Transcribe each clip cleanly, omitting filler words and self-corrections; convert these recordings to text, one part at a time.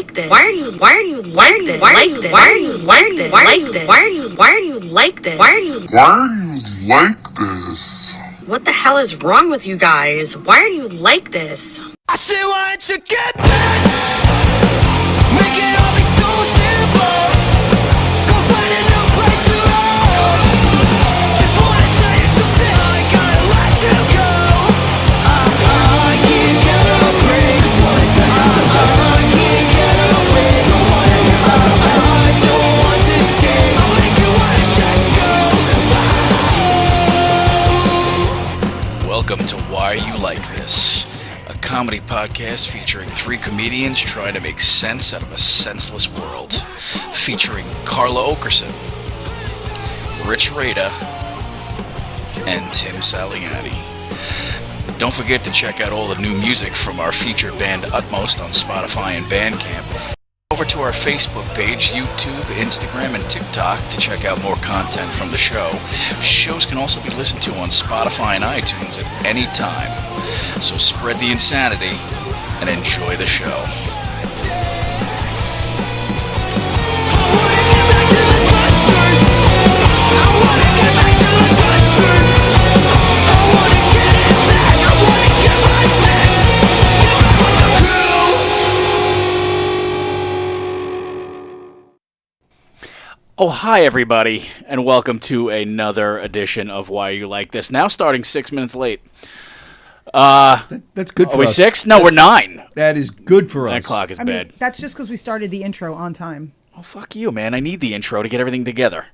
this? Why are you like this? Why are you like this? Why are you like this? Why are you like this? What the hell is wrong with you guys? Why are you like this? I say, why don't you get back? Make it all be so simple. Go find a new place to roam. Just wanna tell you something, I gotta let you go. I can't get a break. Just wanna tell you something, I can't get away. Don't wanna hear about it. I don't want to stay. I'll make you wanna just go. Welcome to Why You Like This, a comedy podcast featuring three comedians trying to make sense out of a senseless world. Featuring Carla Okerson, Rich Rada, and Tim Saliani. Don't forget to check out all the new music from our featured band Utmost on Spotify and Bandcamp. Over to our Facebook page, YouTube, Instagram, and TikTok to check out more content from the show. Shows can also be listened to on Spotify and iTunes at any time. So spread the insanity and enjoy the show. Oh, hi, everybody, and welcome to another edition of Why You Like This. Now starting 6 minutes late. That's good for us. Are we 6? No, we're 9. That is good for us. That clock is I bad. mean, that's just because we started the intro on time. Oh, fuck you, man. I need the intro to get everything together.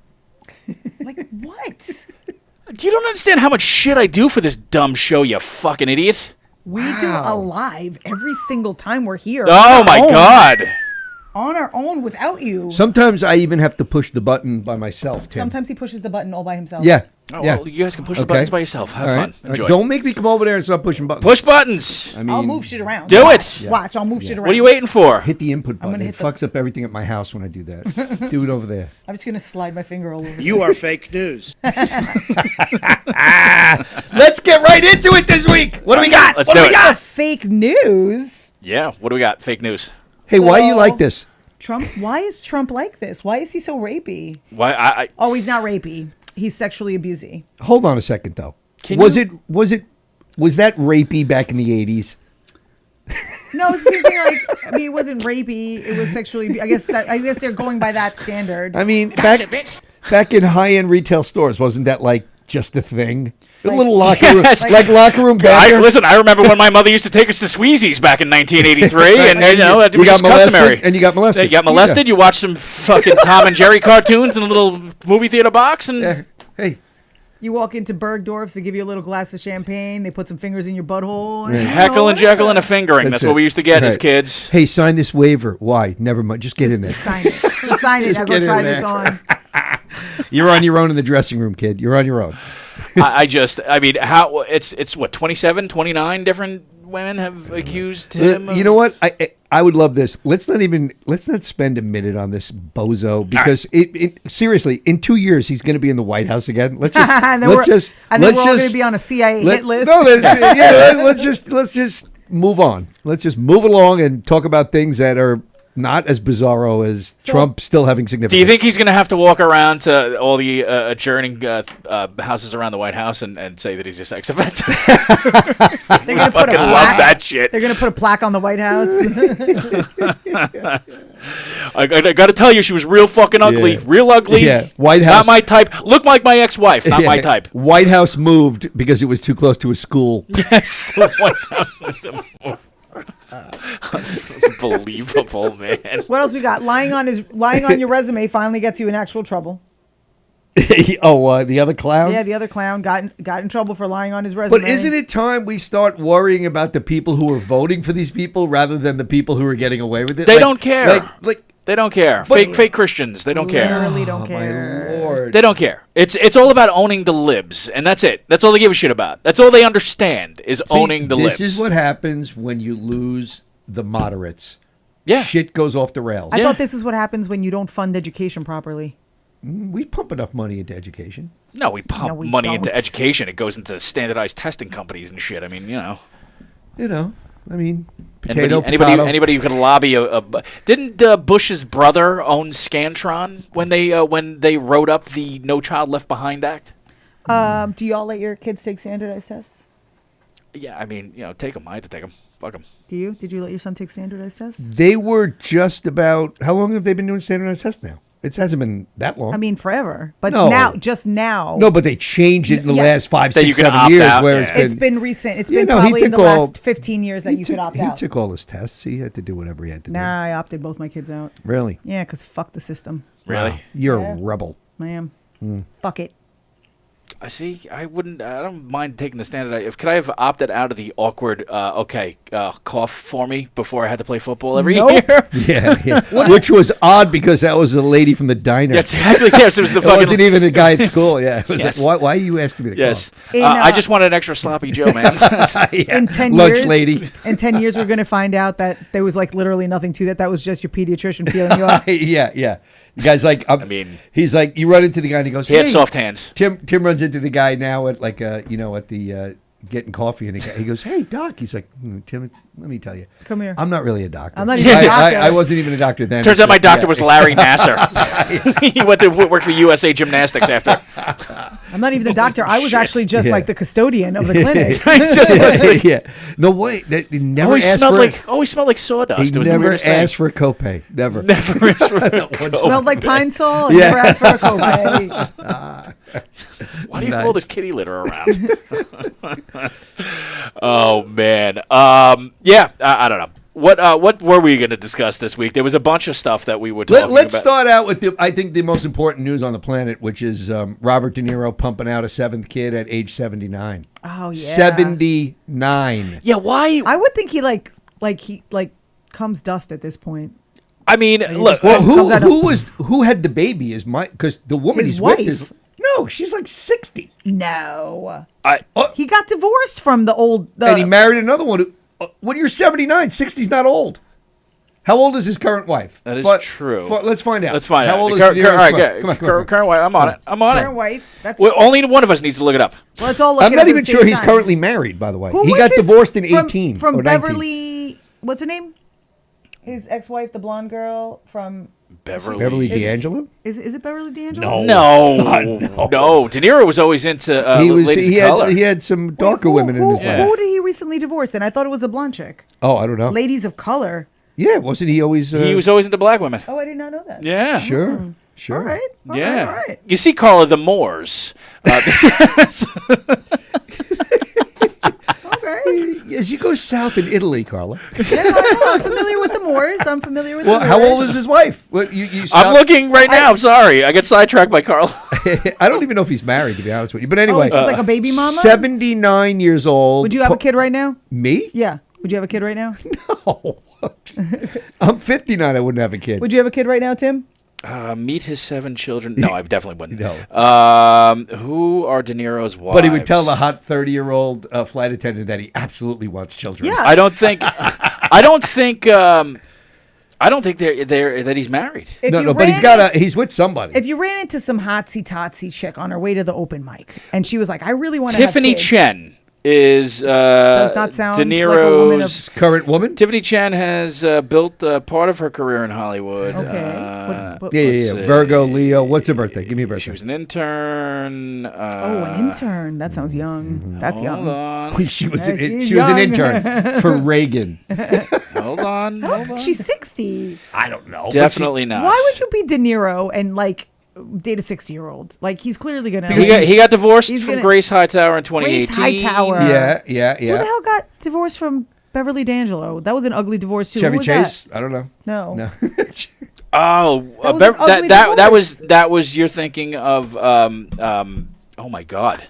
Like, what? You don't understand how much shit I do for this dumb show, you fucking idiot. We do a live every single time we're here. Oh, my God. On our own without you. Sometimes I even have to push the button by myself, Tim. Sometimes he pushes the button all by himself. Yeah. Oh, yeah. well, you guys can push the buttons by yourself. Have All fun. right. All right. Enjoy. Don't make me come over there and start pushing buttons. Push buttons. I mean, I'll move shit around. Do Watch. it. Watch, I'll move shit around. What are you waiting for? hit the input button. gonna It hit the- fucks up everything at my house when I do that. Do it over there. I'm just going to slide my finger all over. You are fake news. Let's get right into it this week. What do we got? Let's what do do it. we got? Fake news. Yeah, what do we got? Fake news. Hey, why So- you like this? Trump, why is Trump like this? Why is he so rapey? Why? Oh, he's not rapey. He's sexually abusing. Hold on a second, though. Can was you- that rapey back in the 80s? No, it's the same thing. Like, I mean, it wasn't rapey. It was sexually. I guess they're going by that standard. I mean, back in high-end retail stores, wasn't that like just a thing? A little locker room, Yes. like locker room banter. Listen, I remember when my mother used to take us to Sweezy's back in 1983, and you know, it You was got just molested, customary. and you got molested. You got molested. You watched some fucking Tom and Jerry cartoons in a little movie theater box, and Yeah. Hey, You walk into Bergdorf's, they give you a little glass of champagne. They put some fingers in your butthole. And, heckle and jekyll and a fingering. That's what it. we used to get as Right. kids. Hey, sign this waiver. Why? Never mind. Just get in there. Sign it. Just sign it. I'll go get in try there. this on. You're on your own in the dressing room, kid. You're on your own. I mean, how it's what 27, 29 different women have accused him. You know what? I would love this. Let's not spend a minute on this bozo because it seriously in 2 years he's going to be in the White House again. Let's just and then we're all going to be on a CIA hit list. No, let's just move on. Let's just move along and talk about things that are not as bizarro as Trump still having significance. Do you think he's going to have to walk around to all the adjourning houses around the White House and say that he's a sex offender? They're going to put a fucking love plaque. that shit. They're going to put a plaque on the White House. I got to tell you, she was real fucking ugly. Yeah. Real ugly. Yeah. White House. Not my type. Look like my ex-wife. Not my Yeah. type. White House moved because it was too close to a school. Yes. The White House. Unbelievable, man. What else we got? Lying on your resume finally gets you in actual trouble. The other clown? Yeah, the other clown got in trouble for lying on his resume. But isn't it time we start worrying about the people who are voting for these people rather than the people who are getting away with it? They don't care. Like They don't care. But- Fake Christians. They don't care. Literally don't my care. Lord. They don't care. It's all about owning the libs, and that's it. That's all they give a shit about. That's all they understand is See, owning the libs. This is what happens when you lose the moderates. Yeah. Shit goes off the rails. I thought this is what happens when you don't fund education properly. We pump enough money into education. No, we pump we money into don't. education. It goes into standardized testing companies and shit. I mean, you know. You know, I mean, Potato, Anybody potato. who could lobby didn't Bush's brother own Scantron when they wrote up the No Child Left Behind Act? Do y'all let your kids take standardized tests? Yeah, I mean, take them. I had to take them. Fuck them. Do you? Did you let your son take standardized tests? They were just about. How long have they been doing standardized tests now? It hasn't been that long. I mean, forever. But No. just now. no, but they changed it in the Yes. last 5, That 6, you can 7 opt years. out, Where yeah. It's been recent. It's been he probably in the took all- last 15 years that you could opt out. He took all his tests. He had to do whatever he had to do. Nah, I opted both my kids out. Really? Yeah, because fuck the system. Really? You're Yeah. a rebel. I am. Hmm. Fuck it. I see. I don't mind taking the standard. Could I have opted out of the awkward? Cough for me before I had to play football every Nope. year. Yeah. Which was odd because that was a lady from the diner. That's exactly. Yes, it was the It fucking. wasn't even a guy at school. Yeah. It was Yes. like, why are you asking me to Yes. In, I just wanted an extra sloppy Joe, man. call? Yeah. In 10 Lunch years, lady. in 10 years, we're going to find out that there was like literally nothing to that. That was just your pediatrician feeling you up. Yeah. The guy's like, I mean- he's like, you run into the guy and he goes, He had "Hey." soft hands. Tim runs into the guy now at like at the getting coffee, and he goes, "Hey, doc." He's like, "Tim, let me tell you, Come here. I'm not really a doctor. I'm not even a doctor." I wasn't even a doctor then. Turns out my doctor Yeah. was Larry Nasser. He went to work for USA Gymnastics after. I'm not even the doctor. I was Shit. actually just Yeah. like the custodian of the clinic. I just was like, yeah. No way. He never always asked smelled for. always smelled like sawdust. He It was the never weirdest thing. asked for a copay. Never. Never asked for a Once- Smelled like pine sol and Yeah. never asked for a copay. Why do you Nice. pull this kitty litter around? Oh man. Yeah. I don't know. What were we going to discuss this week? There was a bunch of stuff that we would talk Let's about. start out with I think the most important news on the planet, which is Robert De Niro pumping out a 7th kid at age 79. Oh yeah. 79. Yeah. Why? I would think he he comes dust at this point. I mean, look. just- Well, comes out of- who had the baby? Is my because the woman His he's with wife. is no, she's like 60, No. Oh. He got divorced from the old. and he married another one. When you're 79, 60's not old. How old is his current wife? That is true. Let's find out. Let's find How out. old is Cur- De cur- Niro's all right, wife? good. Come on. Current wife. I'm on it. I'm on current it. wife. That's Well, only one of us needs to look it up. well, let's all look I'm at not it even at the sure same he's time. currently married. By the way, Who he was got his- divorced in from- 18 from or 19. Beverly. What's her name? His ex-wife, the blonde girl from. Beverly D'Angelo. Is it Beverly D'Angelo? No. De Niro was always into ladies of color. He had some darker women in his Yeah. life. Who did he recently divorce? And I thought it was the blonde chick. Oh, I don't know. Ladies of color. Yeah, wasn't he always? He was always into black women. Oh, I did not know that. Yeah. Sure. All right. All Yeah. right. All right. You see Carla the Moors. Okay. As you go south in Italy, Carla. Yeah, I know. I'm familiar with the Moors. I'm familiar with Well, the how Moors. old is his wife? Well, I'm stop- looking right now. I'm sorry. I get sidetracked by Carla. I don't even know if he's married, to be honest with you. But anyway, she's like a baby mama? 79 years old. Would you have a kid right now? Me? Yeah. Would you have a kid right now? No. I'm 59. I wouldn't have a kid. Would you have a kid right now, Tim? Meet his 7 children. No, I definitely wouldn't. No. Who are De Niro's wives? But he would tell the hot 30-year-old flight attendant that he absolutely wants children. Yeah. I don't think. I don't think that he's married. If No, you no, but he's with somebody. If you ran into some hotsy-totsy chick on her way to the open mic, and she was like, I really want to have Tiffany kids. Chen is Does not sound De like a woman of- Niro's. Current woman? Tiffany Chen has built part of her career in Hollywood. Okay. What- Yeah, let's yeah, see. yeah. Virgo, Leo. What's her birthday? Give me a birthday. She was an intern. Oh, an intern. That sounds young. That's Hold young. on. she was Yeah, she's she was an young. intern for Reagan. Hold on. Hold on. She's 60. I don't know. Definitely not. Why would you be De Niro and like date a 60-year-old? Like he's clearly gonna. He got divorced he's from gonna- Grace Hightower in 2018. Grace Hightower. Yeah. Who the hell got divorced from Beverly D'Angelo? That was an ugly divorce too. Chevy Who was Chase? I don't know. No. No. Oh, That was an ugly that was you're thinking of oh my God,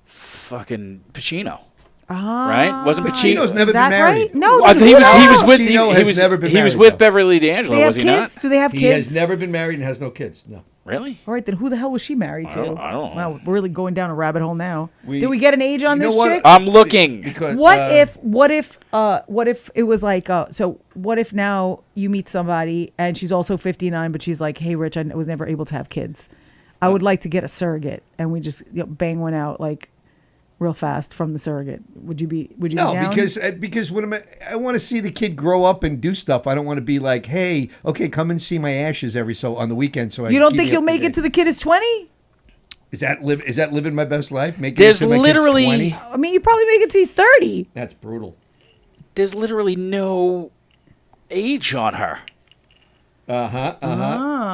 fucking Pacino, Ah. right? Wasn't Pacino? Pacino's never Is that been married. right? No. I think he was no. with Pacino has never been he was married, with though. Beverly Do D'Angelo, they have was he kids? not? Do they have He kids? has never been married and has no kids. No. Really? All right, then who the hell was she married to? I don't know. Wow, we're really going down a rabbit hole now. We- Did we get an age on You know this what? chick? I'm looking. Because What if it was like so what if now you meet somebody and she's also 59 but she's like, hey Rich, I was never able to have kids, I would like to get a surrogate and we just bang one out, like real fast from the surrogate? Would you be No, down? because when I want to see the kid grow up and do stuff. I don't want to be like, hey, okay, come and see my ashes every so on the weekend. So you don't think you'll make it to the kid is 20? Is that living my best life? Making There's it to my kid's literally- 20? I mean, you probably make it till he's 30. That's brutal. There's literally no age on her.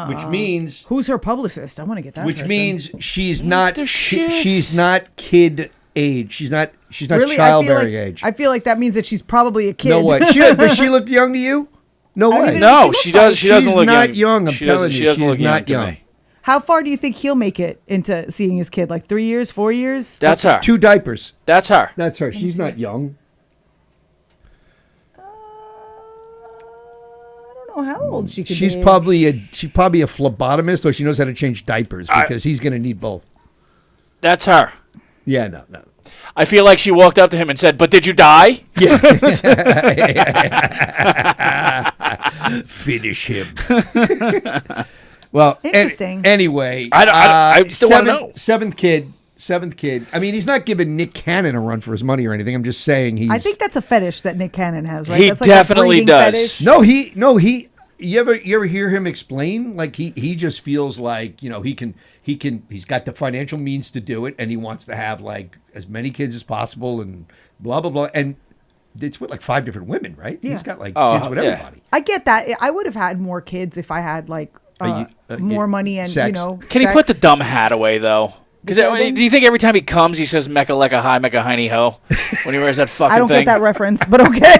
Which means Who's her publicist? I want to get that. which person. means she's not the shit? she's not kid age. She's not really, childbearing age. I feel like that means that she's probably a kid. No way. Does she look young to you? No don't way. even No, looks she like does. She doesn't she's look not young. I'm She telling doesn't. you, She doesn't she's look young not to young. me. How far do you think he'll make it into seeing his kid? Like 3 years, 4 years? That's her. 2 diapers. That's her. That's her. She's not young. I don't know how old she could She's be. probably a phlebotomist, or she knows how to change diapers because he's going to need both. That's her. Yeah, no. I feel like she walked up to him and said, "But did you die?" Finish him. Well, Interesting. Anyway, I still wanna know. Seventh kid. I mean, he's not giving Nick Cannon a run for his money or anything. I'm just saying he's. I think that's a fetish that Nick Cannon has, right? He That's like a definitely breeding does. fetish. No, he. You ever hear him explain? Like he just feels like he's got the financial means to do it, and he wants to have like as many kids as possible, and blah blah blah. And it's with like 5 different women, right? Yeah. He's got like Oh, kids with yeah. everybody. I get that. I would have had more kids if I had like more money and sex. Can he put the sex. dumb hat away though? Because building? do you think every time he comes he says "Mecca lecca hi, Mecca hiney ho" when he wears that fucking I don't thing? get that reference, but okay.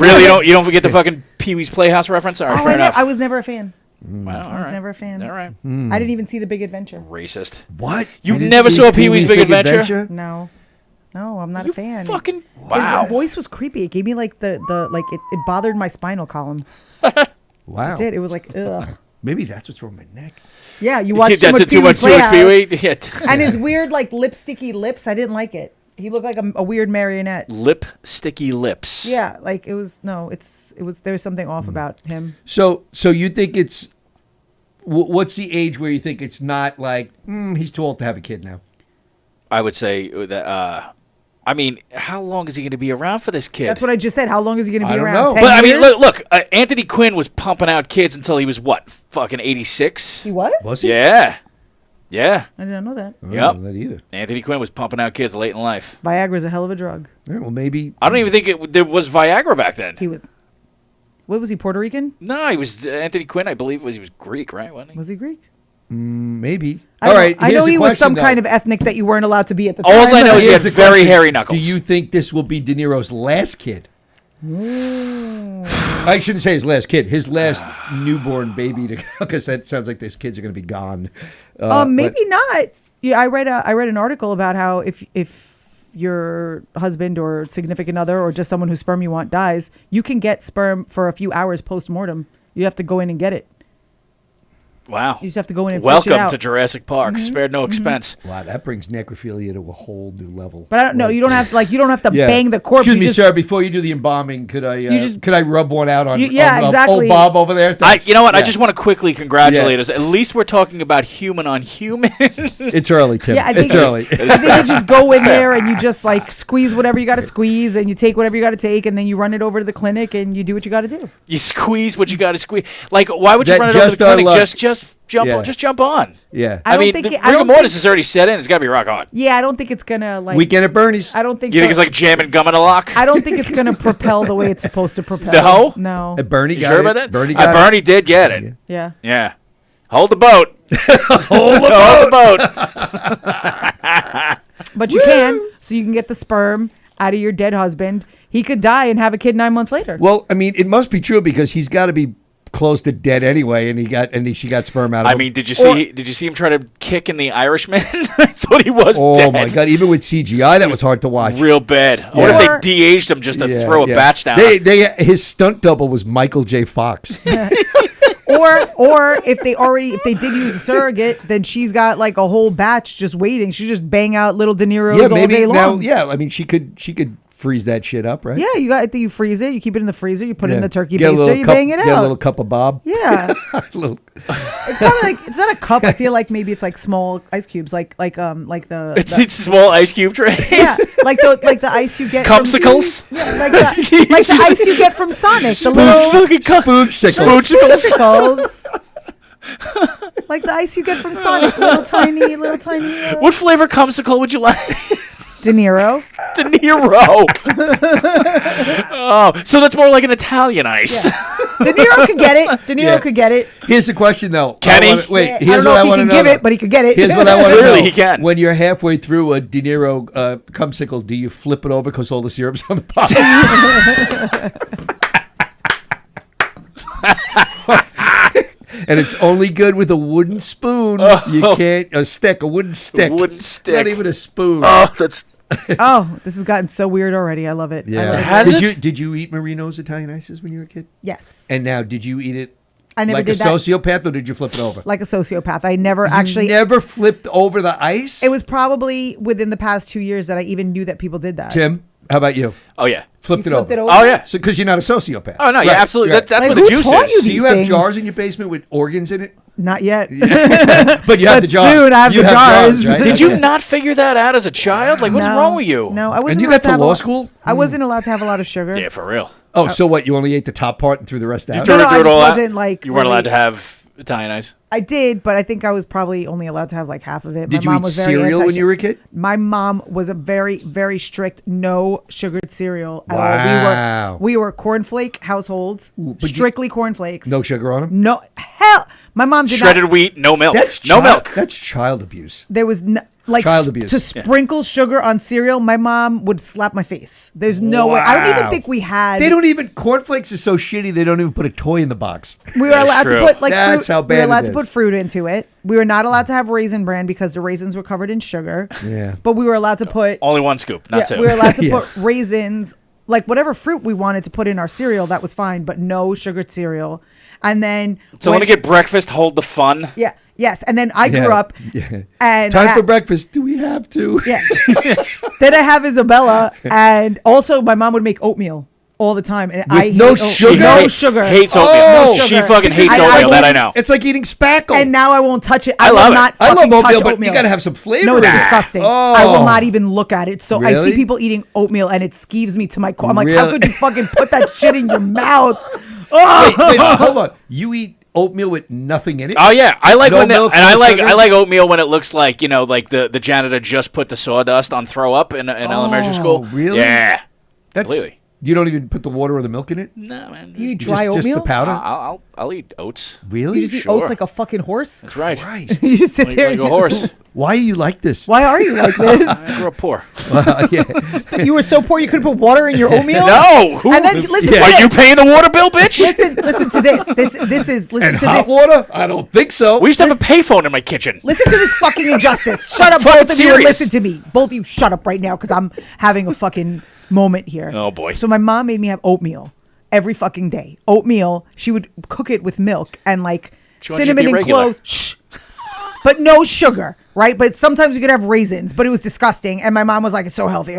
Really, you don't forget the fucking Pee Wee's Playhouse reference? All right, Oh, fair enough. I was never a fan. Wow, all I was right. never a fan. All right. I didn't even see The Big Adventure. Racist. What? You didn't never see saw Pee-wee's Big Adventure? No, I'm not You a fan. fucking His wow. voice was creepy. It gave me like the like it bothered my spinal column. Wow. It did. It was like ugh. Maybe that's what's wrong with my neck. Yeah, you watched That's too much too much Pee Wee. Playhouse. Yeah. And his weird like lipsticky lips. I didn't like it. He looked like a weird marionette. Lip sticky lips. Yeah, like it was there's something off about him. So you think it's what's the age where you think it's not like he's too old to have a kid now? I would say that. I mean, how long is he going to be around for this kid? That's what I just said. How long is he going to I be don't around? know. 10 But I mean, years? look, Anthony Quinn was pumping out kids until he was what, fucking 86? He was? Was he? Yeah, yeah. I didn't know that. I don't Yep. know that either. Anthony Quinn was pumping out kids late in life. Viagra's a hell of a drug. All right, well, maybe. I don't even think there was Viagra back then. He was. What was he? Puerto Rican? No, he was Anthony Quinn. I believe he was Greek, right? Wasn't he? Was he Greek? Maybe. I All don't right. know. I here's know the he was question, some though. kind of ethnic that you weren't allowed to be at the time. All I know is he Here's had the very question. hairy knuckles. Do you think this will be De Niro's last kid? I shouldn't say his last kid. His last newborn baby, because that sounds like these kids are going to be gone. Maybe not. Yeah, I read an article about how if your husband or significant other or just someone whose sperm you want dies, you can get sperm for a few hours post mortem. You have to go in and get it. Wow. You just have to go in and fish it Welcome out. to Jurassic Park. Spared no expense. Wow, that brings necrophilia to a whole new level. But I don't know. Like- You don't have to Yeah. bang the corpse. Excuse You me, just- sir. Before you do the embalming, could I rub one out on? Yeah, on, exactly. Old Bob over there. Thanks. You know what? I Yeah. just want to quickly congratulate Yeah. us. At least we're talking about human on human. It's early, Tim. Yeah, I think it's early. I think you just go in there and you just like squeeze whatever you got to squeeze, and you take whatever you got to take, and then you run it over to the clinic and you do what you got to do. You squeeze what you got to squeeze. Like, why would you That run it over to just the clinic? our luck. Just jump Yeah. on. Just jump on. Yeah. I don't mean, think the it- I rigor don't mortis think- has already set in. It's got to be rock on. Yeah, I don't think it's gonna like. Weekend at Bernie's. I don't think. You think it's like jamming gum in a lock? I don't think it's gonna propel the way it's supposed to propel. No? No. Bernie You got sure it. about that? Bernie got it. Bernie did get it. Yeah. Yeah. Hold the boat. Hold the boat. But you can, so you can get the sperm out of your dead husband. He could die and have a kid 9 months later. Well, I mean, it must be true because he's got to be close to dead anyway, and she got sperm out of I him. mean, did you see him try to kick in The Irishman? I thought he was oh dead. my god! Even with CGI, that was hard to watch. Real bad. I wonder Or- if they de-aged him just to Yeah, throw a yeah. batch down. His stunt double was Michael J. Fox. Or if they did use a surrogate, then she's got like a whole batch just waiting. She just bang out little De Niro's all day long. now. Yeah, I mean, she could freeze that shit up, right? Yeah, you freeze it, you keep it in the freezer, you put it in the turkey Get a little baster, you cup- bang it Get a little out. cup of Bob. Yeah. Little- It's probably like it's not a cup. I feel like maybe it's like small ice cubes, like the It's small ice cube trays. yeah, like the ice you get Cupsicles? From, yeah, like the ice you get from Sonic, the little Fucking Spoonchicles. Spoonchicles. Like the ice you get from Sonic, little tiny. What flavor cumsicle would you like? De Niro. De Niro. Oh, so that's more like an Italian ice. De Niro could get it. De Niro Yeah. could get it. Here's the question, though. Can he? Wait, Yeah, here's I don't know what I if he want to can know. give though. it, but he could get it. Here's what I want to know. Clearly he can. When you're halfway through a De Niro cumsicle, do you flip it over because all the syrup's on the bottom? And it's only good with a wooden spoon. You can't a wooden stick. wooden stick. Not even a spoon. Oh, that's Oh, this has gotten so weird already. I love it. I yeah. love it. Has it? Did you eat Marino's Italian ices when you were a kid? Yes. And now, did you eat it I never like did a that. sociopath, or did you flip it over? Like a sociopath. I never actually. Never flipped over the ice. It was probably within the past 2 years that I even knew that people did that. Tim. How about you? oh yeah. Flipped, You it, flipped over. it over? Oh yeah. So, because you're not a sociopath. Oh no, yeah, Right, absolutely. right. That's Like, where the who juice taught is. you Do you these have things? jars in your basement with organs in it? Not yet. But you have But the jars. soon I have You the jars. right? Did you not figure that out as a child? Like, what's No. wrong with you? No, I wasn't. And you allowed got to have a law lot- school? I wasn't allowed to have a lot of sugar. Yeah, for real. Oh, so what? You only ate the top part and threw the rest out? Threw No, it I just all out? wasn't, like, You weren't allowed to really- have Italian ice. I did, but I think I was probably only allowed to have like half of it. Did My you mom eat was very cereal when anti- you were a kid? My mom was a very, very strict no sugared cereal at Wow. all. We were cornflake household, but you- strictly cornflakes. No sugar on them? No, hell, my mom did Shredded not. wheat, no milk. That's no child, milk. That's child abuse. There was no, like Child abuse. to sprinkle sugar on cereal. My mom would slap my face. There's no way. I don't even Wow. think we had. They don't even, cornflakes are so shitty, they don't even put a toy in the box. We were That's allowed true. to put like That's fruit. how we were bad allowed it to put is. fruit into it. We were not allowed to have Raisin Bran because the raisins were covered in sugar. Yeah. But we were allowed to put. Only one scoop, not two. We were allowed to Yeah. put raisins, like whatever fruit we wanted to put in our cereal. That was fine, but no sugared cereal. And then so when- let me get breakfast, hold the fun. Yeah. Yes. And then I grew Yeah. up. Yeah. And Time I for breakfast. Do we have to? Yeah. Yes. Then I have Isabella, and also my mom would make oatmeal all the time, and I no hate oat- sugar? no Hate- sugar, Hates oatmeal. Oh! No She sugar. fucking hates And I oatmeal. That I won't- know. It's like eating spackle. And now I won't touch it. I I love will it. not I love fucking touch oatmeal, but oatmeal. you got to have some flavor. No, in it's it. disgusting. Oh. I will not even look at it. So I Really? see people eating oatmeal, and it skeeves me to my core. I'm like, how Really? could you fucking put that shit in your mouth? Wait, hold on. You eat oatmeal with nothing in it? Oh yeah, I like No when milk, and I no like sugar? I like oatmeal when it looks like like the janitor just put the sawdust on throw up in elementary school. really? Yeah. That's, completely. You don't even put the water or the milk in it? No man. You eat Just- dry just oatmeal? the powder? I'll eat oats. Really? You just eat Sure. oats like a fucking horse? That's right. Christ. You just sit there Like and a do- horse. Why are you like this? Why are you like this? I grew up poor. Yeah. You were so poor you couldn't put water in your oatmeal? No. Who, And then listen to are this. you paying the water bill, bitch? Listen to this. This is listen And to hot this. water? I don't think so. We used to have a payphone in my kitchen. Listen to this fucking injustice. Shut up, Fucking both of you, and serious. listen to me. Both of you, shut up right now, because I'm having a fucking moment here. Oh, boy. So my mom made me have oatmeal every fucking day. Oatmeal. She would cook it with milk and like She wanted you to cinnamon be and regular. cloves. Shh. But no sugar, right? But sometimes you could have raisins, but it was disgusting. And my mom was like, it's so healthy.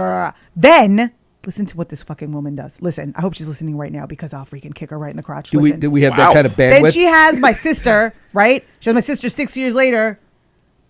Then, listen to what this fucking woman does. Listen, I hope she's listening right now because I'll freaking kick her right in the crotch. Do Listen. we have Wow. that kind of Then bandwidth? she has my sister, right? She has my sister 6 years later.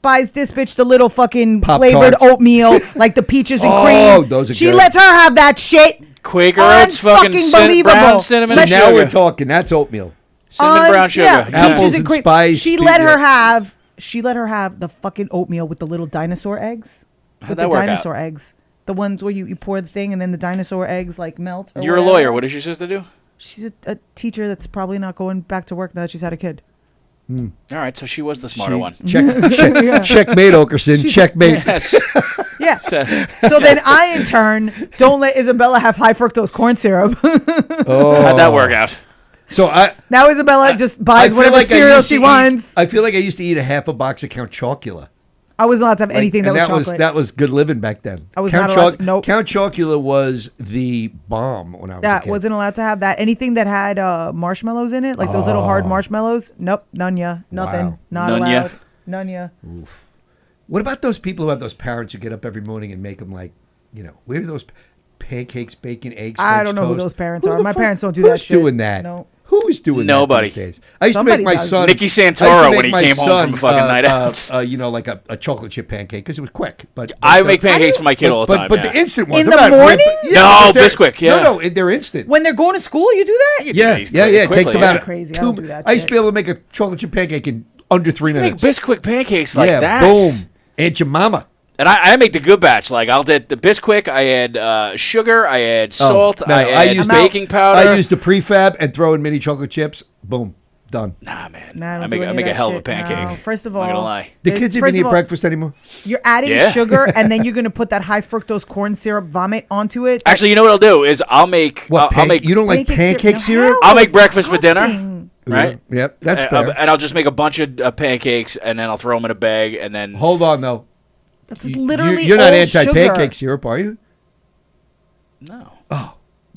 Buys this bitch the little fucking flavored Pop-Tarts. oatmeal, like the peaches and Oh, cream. those are she good. lets her have that shit. Quaker oats, fucking Unfucking brown believable. cinnamon So and now sugar. we're talking. That's oatmeal. Cinnamon brown sugar. Yeah, Yeah. peaches and and cream. spice, She pe- let her yeah. have. She let her have the fucking oatmeal with the little dinosaur eggs. How'd With that the work out? dinosaur eggs. The ones where you pour the thing and then the dinosaur eggs like melt. Or You're a whatever. lawyer. What does your sister do? She's a teacher that's probably not going back to work now that she's had a kid. All right, so she was the smarter one. Checkmate, Okerson. Checkmate. Yes. Yeah. So- So then I, in turn, don't let Isabella have high fructose corn syrup. Oh. How'd that work out? So Now Isabella just I buys feel whatever like I cereal used to she eat- wants. I feel like I used to eat a half a box of Count Chocula. I wasn't allowed to have anything that and was chocolate. that was good living back then. I was Count not allowed to- nope. Count Chocula was the bomb when I was a That kid. wasn't allowed to have that. Anything that had marshmallows in it, like those little hard marshmallows. Nope, none ya. Nothing. Wow. Not None ya. allowed. None ya. What about those people who have those parents who get up every morning and make them like, where are those? pancakes, bacon, eggs. I French don't know who toast. those parents Who are. the My fuck- parents don't do that Who's shit. doing that? No. Who is doing Nobody. that these days? I used to Somebody make my does. son. Nicky I used to Santoro make when he my came home son, from a fucking night out. You know, like a chocolate chip pancake because it was quick. But I the- make pancakes for my kid all the time. But yeah. the instant ones In I'm the not morning? whipping- No, because they're- Bisquick, yeah. No, they're instant. When they're going to school, you do that? You can do Yeah, these yeah. It quickly, takes yeah. about Crazy. I two. don't do that I used to shit. be able to make a chocolate chip pancake in under 3 Make minutes. Bisquick pancakes like yeah, that. boom. Aunt your mama. And I make the good batch. Like I'll do the Bisquick. I add sugar. I add salt. no, I I add used- baking powder. I used the prefab and throw in mini chocolate chips. Boom, done. Nah, man. Nah, I don't make do I any make of a that hell of a shit. pancake. No. First of I'm not gonna all, lie. Do kids even first eat of all, breakfast anymore? You're adding Yeah. sugar, and then you're going to put that high fructose corn syrup vomit onto it. Actually, you know what I'll do is I'll make What? I'll make You don't like pancake No, syrup? hell I'll no, make it's breakfast for dinner. disgusting. right. Yep, that's and, fair. and I'll just make a bunch of pancakes and then I'll throw them in a bag and then Hold on, though. That's literally You're not all anti-pancake sugar. syrup, are you? no.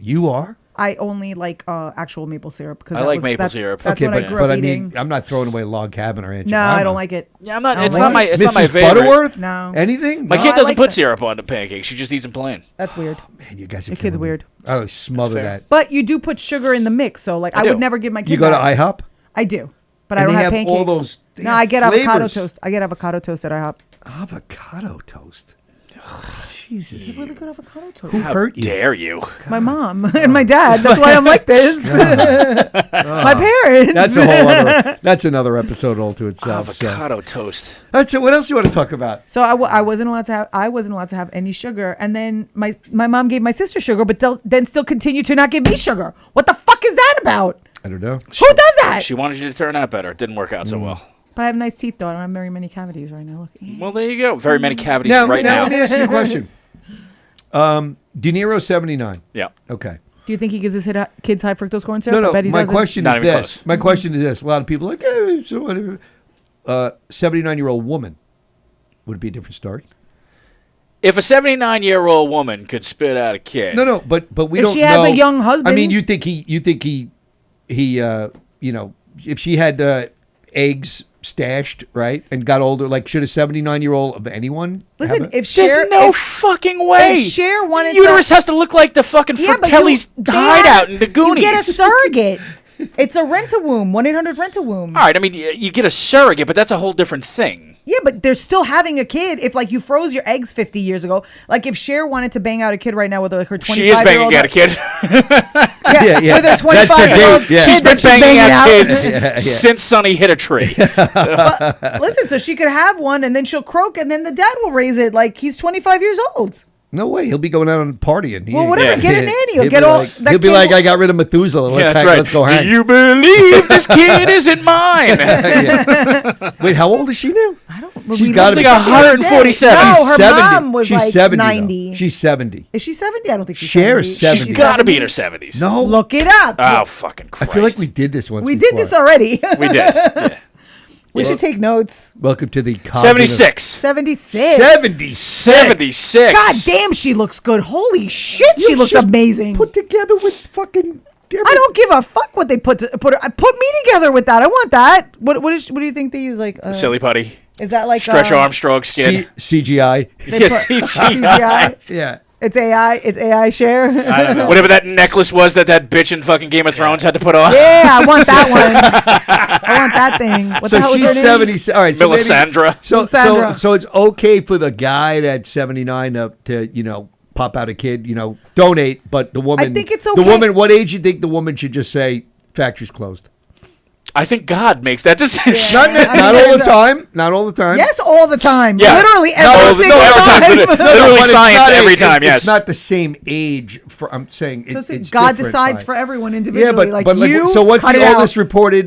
You are? I only like actual maple syrup because I like maple syrup. That's Okay, what I but, grew but up I eating. mean, I'm not throwing away Log Cabin or Aunt No, Jemima. I don't like it. Yeah, I'm not. I It's don't not like my. it. It's not my Mrs. favorite. Butterworth? No. Anything? My No? kid I doesn't like put that. syrup on the pancakes. She just eats them plain. That's weird. Man, you guys are Your kid's killing me. weird. I would smother fair. that. But you do put sugar in the mix, so like I do. would never give my kid You go to that. IHOP? I do, but And I don't they have have pancakes. all those- they No, have I get avocado flavors. toast. I get avocado toast at IHOP. Avocado toast. Jesus. Really good avocado toast. Who How hurt you? dare you? My mom and my dad. That's why I'm like this. My parents. That's a whole other. That's another episode all to itself. So. Avocado toast. That's it. What else you want to talk about? So I wasn't allowed to have. I wasn't allowed to have any sugar, and then my mom gave my sister sugar, but then still continued to not give me sugar. What the fuck is that about? I don't know. Who does that? She wanted you to turn out better. It didn't work out so well. But I have nice teeth though. I don't have very many cavities right now. Look. Well, there you go. Very many cavities Now, right now. let me ask you a question. De Niro 79. Yeah. Okay. Do you think he gives his kids high fructose corn syrup? No, I bet he my doesn't. question Not is even this. close. My question is this. A lot of people are like, so whatever. 79-year-old woman. Would it be a different story? If a 79-year-old woman could spit out a kid, No, but we If don't she has know. a young husband- I mean, you think he you know, if she had eggs stashed, right, and got older, like should a 79-year-old of anyone Listen, have it? if there's Cher, no if, fucking way. if Cher wanted Uterus to, has to look like the fucking yeah, but Fratelli's they hideout have- in the Goonies. You get a surrogate. It's a rent-a-womb. 1-800 rent-a-womb. All right, I mean, you get a surrogate, but that's a whole different thing. Yeah, but they're still having a kid. If like you froze your eggs 50 years ago, like if Cher wanted to bang out a kid right now with like her 25 She is banging out a kid. Yeah. with her That's a 25-year-old date, yeah. kid She's been that banging out out. kids since Sonny hit a tree. Listen, so she could have one, and then she'll croak, and then the dad will raise it like he's 25 years old. No way. He'll be going out and partying. He Well, ain't- whatever. Yeah. Get a nanny. He'll be get all. like, that he'll be kid like, will- I got rid of Methuselah. Yeah, Let's that's hang, right. let's go hang. Do you believe this kid isn't mine? Wait, how old is she now? I don't. She's we gotta looked be at the other day. 147. No, her 70. mom was She's like 70 though. 90. She's 70. Is she 70? I don't think she's Cher 70. is 70. She's got to be in her 70s. No. Look it up. Oh, fucking I Christ. feel like we did this once we before. did this already. We did. Yeah. We should take notes. Welcome to the cognitive- 76. 76. 76. 76. God damn, she looks good. Holy shit, she looks should amazing. Put together with fucking... I don't give a fuck what they put me together with that. I want that. What do you think they use? Like Silly putty. Is that like Stretch Armstrong skin. CGI. Yes, CGI? Yeah. It's AI. It's AI share. I don't know. Whatever that necklace was that bitch in fucking Game of Thrones had to put on. Yeah, I want that one. I want that thing. What So the hell was her she's name? 70. All right. So maybe- Melisandre. Melisandre. it's okay for the guy that's 79 to pop out a kid, donate, but the woman. I think it's The okay. woman. What age you think the woman should just say factory's closed? I think God makes that decision. Yeah. I mean, Not all the there's a- time. Not all the time. Yes, all the time. Yeah. Literally No, every single every time. time. Literally But it's science not every time, yes. It's not the same age. I'm saying So it's God different, decides fine. for everyone Yeah, individually. but you so what's cut the it out. oldest reported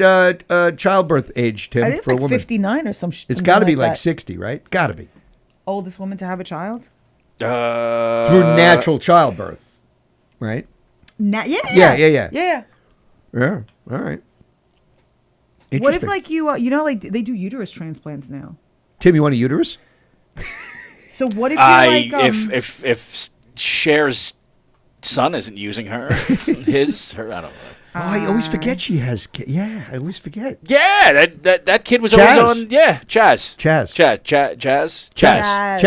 childbirth age, Tim, I think it's for a like woman? 59 or some. It's got to be like that. 60, right? Got to be Oldest woman to have a child. through natural childbirth, right? Yeah. Yeah. Yeah. Yeah. All right. What if Interesting. like like they do uterus transplants now? Tim, you want a uterus? So what if you're like if Cher's son isn't using her, her, I don't know. Oh, I always forget she has. Yeah, I always forget. Yeah, that kid was Chaz. always on. Yeah, Chaz. Chaz. Chaz.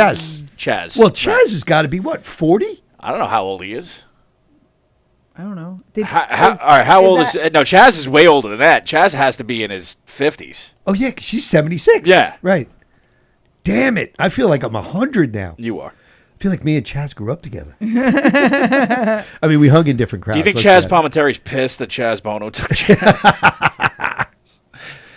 Chaz. Well, Chaz I has got to be what, 40? I don't know how old he is. I don't know. All right, how old is... No, Chaz is way older than that. Chaz has to be in his 50s. Oh, yeah, 'cause she's 76. Yeah. Right. Damn it. I feel like I'm 100 now. You are. I feel like me and Chaz grew up together. I mean, we hung in different crowds. Do you think let's Chaz say. Palminteri's pissed that Chaz Bono took Chaz?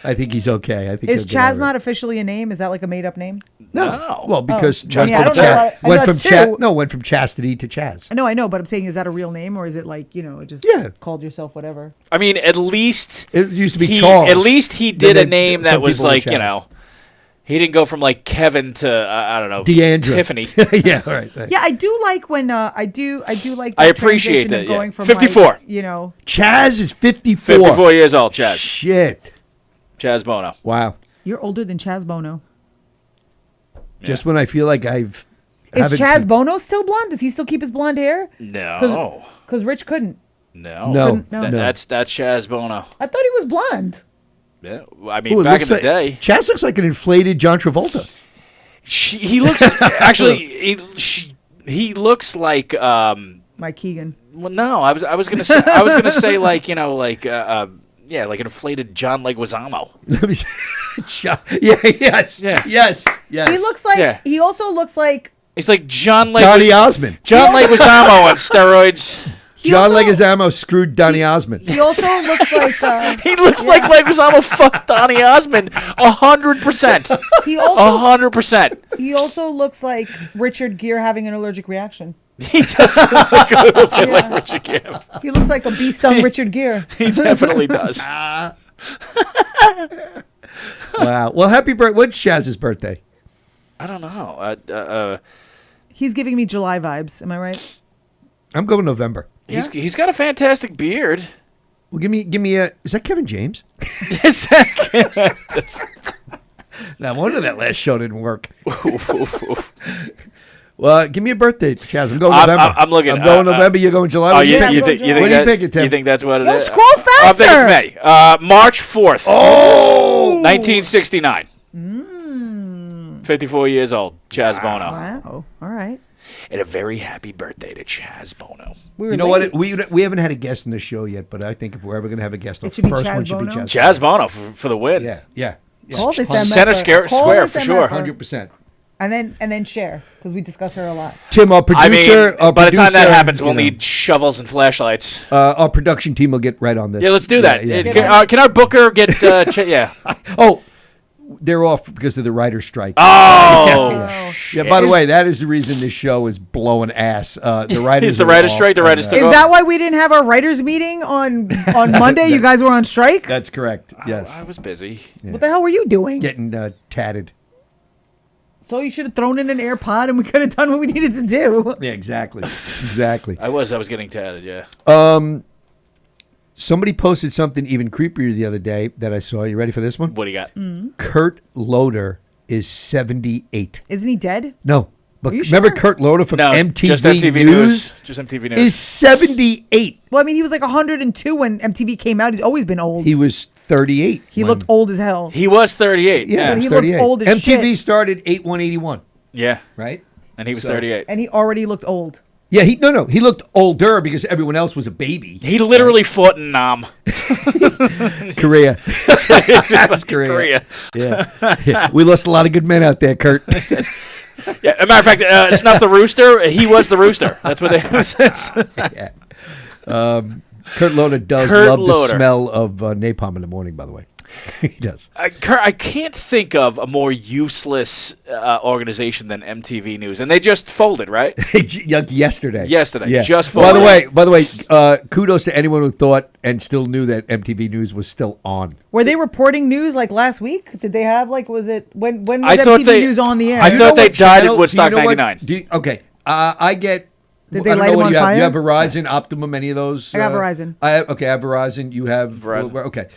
I think he's okay. I think Is he'll get Chaz over it. not officially a name? Is that like a made up name? No. Well, because Chaz I don't know. went from Sue. went from chastity to Chaz. I know, but I'm saying, is that a real name, or is it like, just Yeah. called yourself whatever? I mean, at least... It used to be he, Charles. At least he did Then a name some that was people were like, Chaz. he didn't go from like Kevin to, I don't know, Deandra. Tiffany. Yeah, right. Yeah, I do like when I do like. I that appreciate transition of that, yeah. going from 54. like, Chaz is 54. 54 years old, Chaz. Shit. Chaz Bono. Wow. You're older than Chaz Bono. Just when I feel like Is haven't- Chaz Bono still blonde? Does he still keep his blonde hair? No. Because Rich couldn't. No. No. No. That's Chaz Bono. I thought he was blonde. Yeah. I mean, Ooh, it back in looks the like- day. Chaz looks like an inflated John Travolta. He looks... actually, he looks like... Mike Keegan. Well, no, I was gonna say like like like an inflated John Leguizamo. Let me see. Yes. Yeah. Yes. Yes. He looks like. Yeah. He also looks like. It's like John Donny Osmond. Leguizamo on steroids. John also- Leguizamo screwed Donny Osmond. He also looks like. He looks like Leguizamo fucked Donny Osmond 100%. He also. 100%. He also looks like Richard Gere having an allergic reaction. He does look a little bit like Richard Gere. He looks like a bee-stung Richard Gere. He definitely does. Wow. Well, happy birthday. When's Chaz's birthday? I don't know. He's giving me July vibes. Am I right? I'm going November. He's got a fantastic beard. Well, give me a. Is that Kevin James? That's- No wonder that last show didn't work. Well, give me a birthday, Chaz. I'm going November. I'm looking. I'm going November. You're going July. Oh, What do you, pick? you think What do you that, pick it, Tim? you think that's what it No, is? scroll I think faster. it's May. March 4th. Oh, 1969. 54 years old. Chaz Bono. Wow. All right. And a very happy birthday to Chaz Bono. We were you know late. what? We haven't had a guest in the show yet, but I think if we're ever going to have a guest, the It should be first Chaz one should be Bono? Chaz. Chaz Bono for the win. Yeah. Call this Center MFer. Call square this for sure. MFer. 100%. And then share, because we discuss her a lot. Tim, our I producer. mean, by the time that happens, we'll you know, need shovels and flashlights. our production team will get right on this. Yeah, let's do that. Yeah. Can our booker get... yeah. Oh, they're off because of the writer's strike. Oh, Yeah, by the way, that is the reason this show is blowing ass. The writers Is the are writer's off, strike? The and, writers took Is off? that why we didn't have our writers meeting on Monday? You guys were on strike. That's correct. Yes. I was busy. What the hell were you doing? Getting tatted. So you should have thrown in an AirPod, and we could have done what we needed to do. Yeah, exactly. Exactly. I was getting tatted, yeah. Somebody posted something even creepier the other day that I saw. You ready for this one? What do you got? Kurt Loder is 78. Isn't he dead? No. But Are you remember sure? Kurt Loder from No, MTV, just MTV News. Just MTV News. is 78. Well, I mean, he was like 102 when MTV came out. He's always been old. He was 38. He when- looked old as hell. He was 38. Yeah, Yeah. he he looked 38. old as MTV shit. started 8/1/81, Yeah. right? And he was So- 38. And he already looked old. Yeah, he looked older because everyone else was a baby. He literally fought in Nam. Korea. That's Korea. Yeah. We lost a lot of good men out there, Kurt. Yeah, as a matter of fact, Snuff the Rooster, he was the rooster. That's what they... Yeah. Kurt Loder does Kurt love Loder. the smell of napalm in the morning, by the way. He does. I can't think of a more useless organization than MTV News. And they just folded, right? Like yesterday. Yesterday, just By the folded. way, kudos to anyone who thought and still knew that MTV News was still on. Were they reporting news like last week? Did they have like, was it, when was I thought MTV News on the air? I You thought know they what died channel- at Woodstock do you know what- 99. Okay, I get. Did they I don't light know him what on you have. fire? You have Verizon, Optimum, any of those? I got Verizon. I have Verizon. You have Verizon. Okay,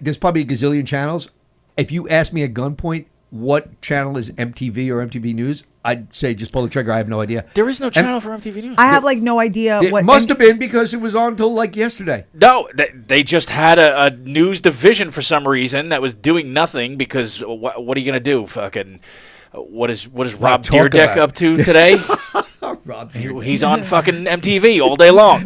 there's probably a gazillion channels. If you ask me at gunpoint what channel is MTV or MTV News, I'd say just pull the trigger. I have no idea. There is no channel for MTV News. I have like no idea It what. must have been because it was on until like yesterday. No, they just had a news division for some reason that was doing nothing because what are you going to do? Fucking, what is Rob talk Dyrdek about up to today? Rob Rob Beard? He's on fucking MTV all day long.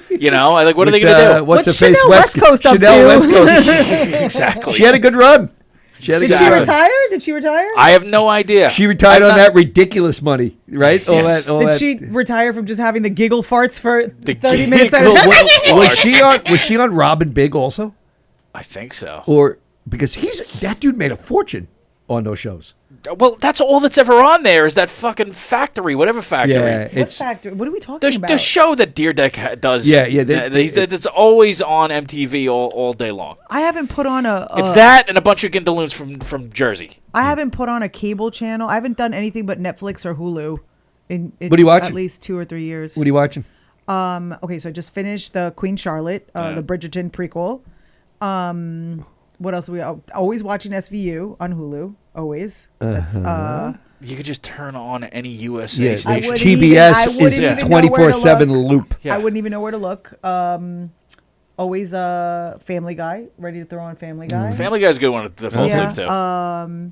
You know, like what are they With, gonna do? What's her What's face? Chanel West Coast up Chanel to? West Coast. Exactly. She had a good run. She had a Did good she run. retire? Did she retire? I have no idea. She retired I'm on not- that ridiculous money, right? All Yes. that. All Did that. she retire from just having the giggle farts for The 30 minutes? giggle at a- farts. Was she on Robin Big also, I think so. or because that dude made a fortune on those shows? Well, that's all that's ever on there is that fucking factory, whatever factory. Yeah, What it's factor? What are we talking The, about? the show that Deerdeck does. Yeah, yeah, It's always on MTV all day long. I haven't put on a. It's that and a bunch of Gindaloons from Jersey. I haven't put on a cable channel. I haven't done anything but Netflix or Hulu. In What are you watching? At least 2 or 3 years. what are you watching? Okay, so I just finished the Queen Charlotte, the Bridgerton prequel. What else are we always watching SVU on Hulu? Always. That's You could just turn on any USA Yeah, station. wouldn't even- TBS I wouldn't is even know 24/7 where to look. loop. Yeah. I wouldn't even know where to look. Always Family Guy, ready to throw on Family Guy. Family Guy's a good one to fall Yeah, asleep to.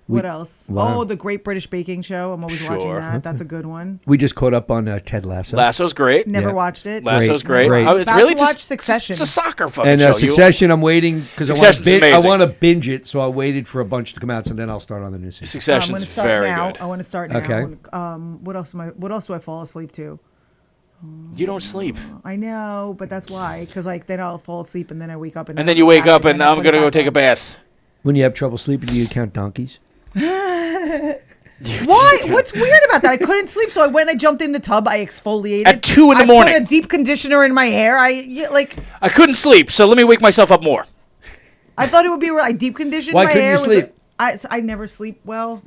What else? Wow. Oh, the Great British Baking Show. I'm always watching Sure. that. That's a good one. We just caught up on Ted Lasso. Lasso's great. Never Yeah. watched it. Lasso's Great, great. great. Oh, it's About really to watch just Succession. It's a soccer fucking And show. Succession, I'm waiting because Succession's I amazing. want to binge it, so I waited for a bunch to come out, so then I'll start on the new season. I'm Succession's going to start very now. good. I want to start now. Okay. What else What else do I fall asleep to? You don't sleep, I know, but that's why. Because then I'll fall asleep and then I wake up and then you wake up and I'm gonna go take a bath. When you have trouble sleeping, do you count donkeys? Why? What's weird about that? I couldn't sleep, so I went and I jumped in the tub. I exfoliated At 2 in the I morning. put a deep conditioner in my hair. I couldn't sleep, so let me wake myself up more. I thought it would be I deep conditioned Why my couldn't hair. you sleep? I never sleep well.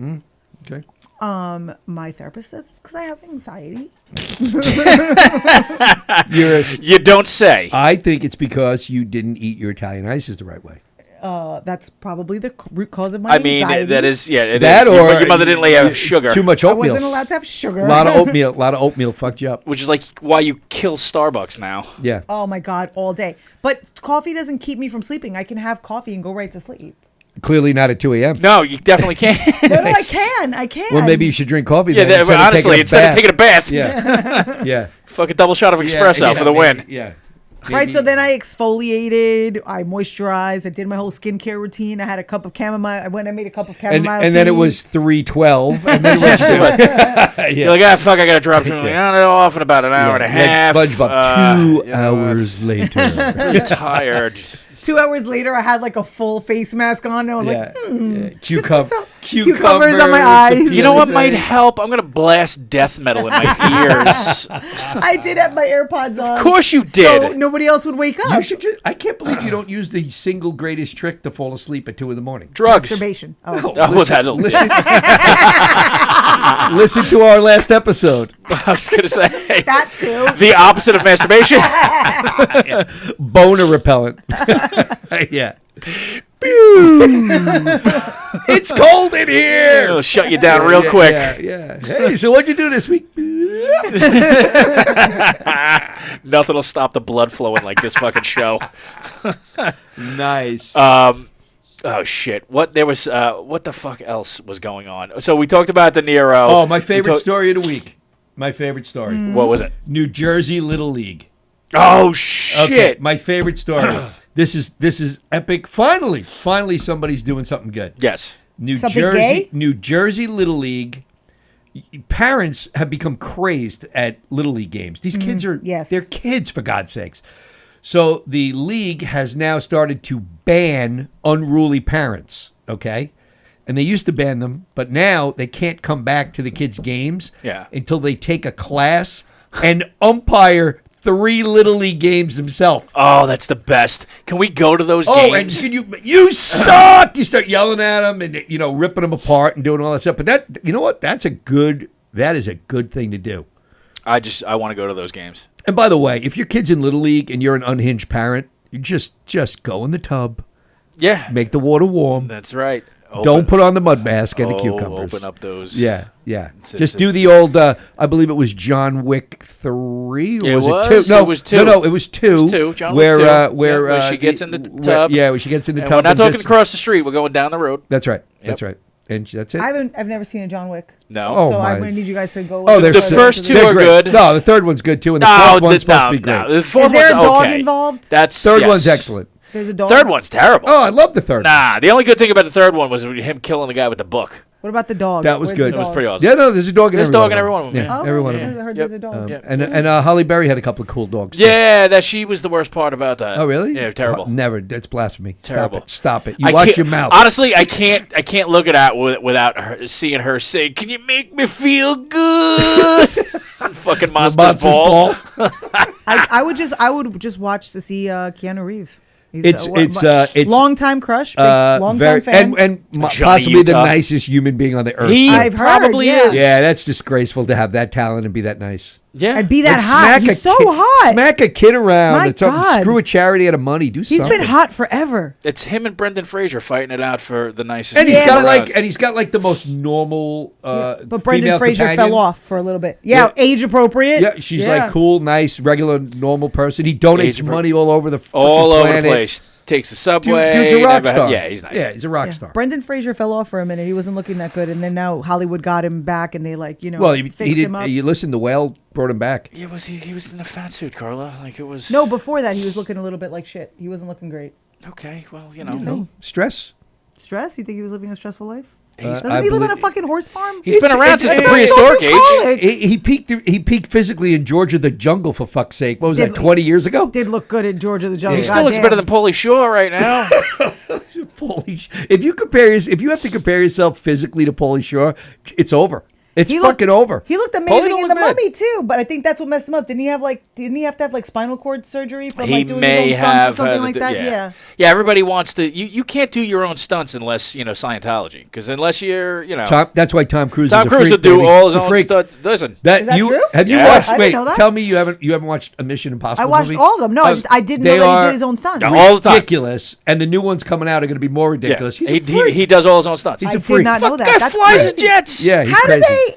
Okay. My therapist says it's because I have anxiety. You don't say. I think it's because you didn't eat your Italian ices the right way. That's probably the root cause of my I mean, anxiety. that is, yeah, it That is. or Your mother didn't let you have sugar, Too much I oatmeal. wasn't allowed to have sugar. A lot of oatmeal. A lot of oatmeal fucked you up. which is like why you kill Starbucks now. Yeah. Oh my god, all day. But coffee doesn't keep me from sleeping. I can have coffee and go right to sleep. Clearly not at 2 a.m. No, you definitely can't. No, I can. Well, maybe you should drink coffee. Yeah, then, honestly, instead of taking a bath, Yeah. Yeah. fucking double shot of espresso Yeah, for the maybe, win. Yeah. Right, so then I exfoliated, I moisturized, I did my whole skincare routine. I had a cup of chamomile. I went and made a cup of And chamomile then it tea. was 3:12, and then it was You're like, fuck, I gotta drop something. I don't know, off in about an hour and a half. Like SpongeBob. 2 you know, hours later. I'm tired. 2 hours later, I had like a full face mask on. And I was like, Cucumbers on my eyes. You know what might help? I'm gonna blast death metal in my ears. I did have my AirPods on. Of course you So did. nobody else would wake up. You should just, I can't believe you don't use the single greatest trick to fall asleep at 2 a.m. Drugs. Masturbation. Oh. Oh, that'll. Listen to our last episode. I was gonna say That too. the opposite of masturbation. Boner repellent. Yeah. It's cold in here. It'll shut you down real Yeah, quick. Yeah. Hey, so what'd you do this week? Nothing will stop the blood flowing like this fucking show. Nice. Oh shit! What there was? What the fuck else was going on? So we talked about De Niro. Oh, my favorite We talk- story of the week. My favorite story. What was it? New Jersey Little League. Oh shit! Okay, my favorite story. This is epic. Finally, somebody's doing something good. Yes. Something gay? New Jersey Little League. Parents have become crazed at Little League games. These kids are yes. they're kids, for God's sakes. So the league has now started to ban unruly parents, okay? And they used to ban them, but now they can't come back to the kids' games until they take a class and umpire 3 Little League games themselves. Oh, that's the best. Can we go to those Oh, games? and you suck! You start yelling at them and ripping them apart and doing all that stuff. But that, you know what? That is a good thing to do. I want to go to those games. And by the way, if your kid's in Little League and you're an unhinged parent, you just go in the tub, Yeah, make the water warm. that's right. Don't put on the mud mask and the cucumbers. Open up those. Yeah. It's- Do the old. I believe it was John Wick 3. Or It was was? it 2? No, It was 2. No, it was 2. It was 2. John Wick 2. Where Where she gets in the tub. where she gets in the And tub. we're not and talking just- across the street. We're going down the road. That's right. That's right. and that's it. I've never seen a John Wick. No. Oh, So my. I'm going to need you guys to go. Oh, over they're The so- first two they're are great. good. No, the third one's good too, and the No, fourth one's supposed to be great. no. The fourth Is there a one's dog okay. involved? That's Third yes. one's excellent. There's a dog. Third one's terrible. Oh, I love the third. one. Nah, the only good thing about the third one was him killing the guy with the book. What about the dog? That was Where's good. the It was dog? pretty awesome. Yeah, no, there's a dog in There's every dog one in of every them. one of them, yeah. Oh, every one of I them. heard Yep. there's a dog. Yep. And Holly Berry had a couple of cool dogs. too. Yeah, that she was the worst part about that. Oh, really? Yeah, terrible. Never. That's blasphemy. Terrible. Stop it. You I watch can't- your mouth. Honestly, I can't look at that without her, seeing her say, "Can you make me feel good?" Fucking The Monsters Monsters Ball. I would just watch to see Keanu Reeves. He's It's long time crush, long very, time fan. and Johnny possibly the Utah. nicest human being on the earth. He I've heard, probably yeah. is. Yeah, that's disgraceful to have that talent and be that nice. Yeah. I'd be that Like, hot. smack He's a so kid- hot. Smack a kid around. My Or something. God. Screw a charity out of money. Do He's something. been hot forever. It's him and Brendan Fraser fighting it out for the nicest. And he's Yeah, got but- like the most normal. But female Brendan Fraser companion. fell off for a little bit. Yeah, Yeah. age appropriate. Yeah, she's like cool, nice, regular, normal person. He donates Age appro- money all over the all frickin' over the planet. place. Takes the Dude, subway. dude's a rock never- star. Yeah, he's nice. Yeah, he's a rock Yeah. star. Brendan Fraser fell off for a minute. He wasn't looking that good, and then now Hollywood got him back, and they Well, he fixed him up. didn't. You listen, the whale brought him back. Yeah, was he was in a fat suit, Carla? Like it was. No, before that he was looking a little bit like shit. He wasn't looking great. Okay, well, you know. No stress. Stress? You think he was living a stressful life? He's- Doesn't I he live on a believe- fucking horse farm? He's been around since the it's- prehistoric it's- age. He peaked. He peaked physically in Georgia the Jungle, for fuck's sake. What was Did- that? 20 years ago. Did look good in Georgia the Jungle. He still looks better than Pauly Shore right now. If you have to compare yourself physically to Pauly Shore, it's over. It's fucking over. He looked Pauly amazing don't in look The bad. Mummy too, but I think that's what messed him up. Didn't he have to have like spinal cord surgery from He like doing may his own stunts have or something had like that? Yeah. Yeah, everybody wants to. You can't do your own stunts unless you know Scientology, because unless you're That's why Tom Cruise. Tom is a Cruise freak, will do baby. all his He's a own freak. stuff. Listen, Is that true? Have you Yeah. watched? I didn't Wait, know that. tell me you haven't watched a Mission Impossible I watched movie? all of them. No, I didn't know they that he are did his own stunts. Yeah, all the time. ridiculous, and the new ones coming out are going to be more yeah, ridiculous. He's a he freak. does all his own stunts. He's I a did freak. not know Fuck, that. guy That's flies his crazy. jets. Yeah, he's How crazy. do they?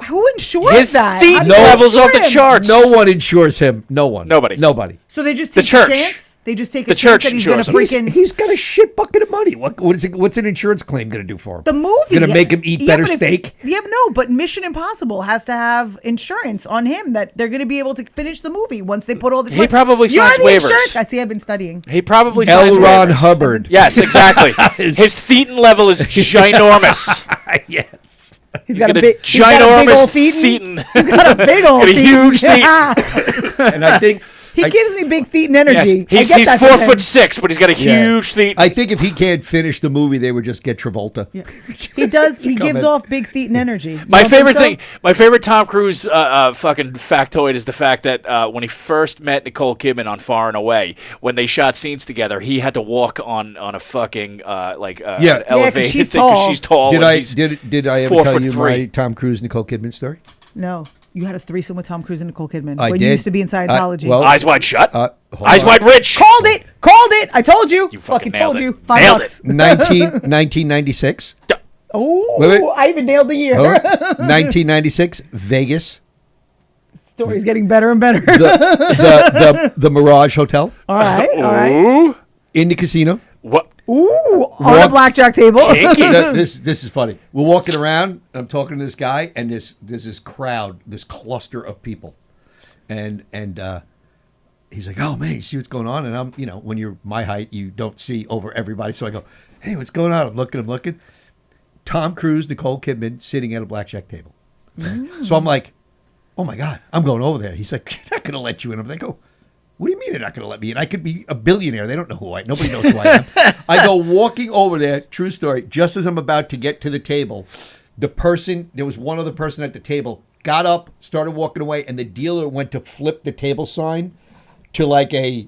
Who insures His that? feet How do they levels insure off the him? charts. No one insures him. No one. Nobody. So they just The take church. a chance. They just take The a chance church that he's gonna insures him. freaking He's got a shit bucket of money. What's an insurance claim going to do for him? the movie. Going to make him eat better but if- steak? Yeah, but no, but Mission Impossible has to have insurance on him that they're going to be able to finish the movie once they put all the. He probably You're signs the waivers. insurance guy. See, I've been studying. He probably L. signs Ron waivers. Hubbard. Yes, exactly. His thetan level is ginormous. Yes. He's got a got a big, he's got a big ginormous old thetan. thetan. He's got a big old got a thetan. huge And I think He gives me big thetan energy. Yes, I get he's that from him. 4'6", but he's got a huge thetan. I think if he can't finish the movie, they would just get Travolta. Yeah. He does. He Come gives in. off big thetan energy. You My don't favorite think so? thing, my favorite Tom Cruise fucking factoid is the fact that when he first met Nicole Kidman on Far and Away, when they shot scenes together, he had to walk on a fucking Yeah. an Yeah, 'cause elevated she's thing 'cause tall. she's tall. Did and I he's did I ever 4'3". tell you my Tom Cruise Nicole Kidman story? No, you had a threesome with Tom Cruise and Nicole Kidman I when did. you used to be in Scientology. well, Eyes wide shut? hold Eyes on. wide rich? Called it. Called it. I told you. You fucking fucking told nailed you. it. $5. Nailed it. 1996. Oh, Wait, wait. I even nailed the year. 1996, Vegas. Story's getting better and better. The Mirage Hotel all right. All right. Ooh. in the casino. What? Ooh, on a Walk- blackjack table. This is funny. We're walking around. I'm talking to this guy, and there's this crowd, this cluster of people, and he's like, "Oh man, you see what's going on?" And I'm, when you're my height, you don't see over everybody. So I go, "Hey, what's going on?" I'm looking. Tom Cruise, Nicole Kidman sitting at a blackjack table. So I'm like, "Oh my god, I'm going over there." He's like, "They're not going to let you in." I go, "What do you mean they're not going to let me in? I could be a billionaire. They don't know who I am. Nobody knows who I am." I go walking over there, true story, just as I'm about to get to the table, there was one other person at the table, got up, started walking away, and the dealer went to flip the table sign to like a,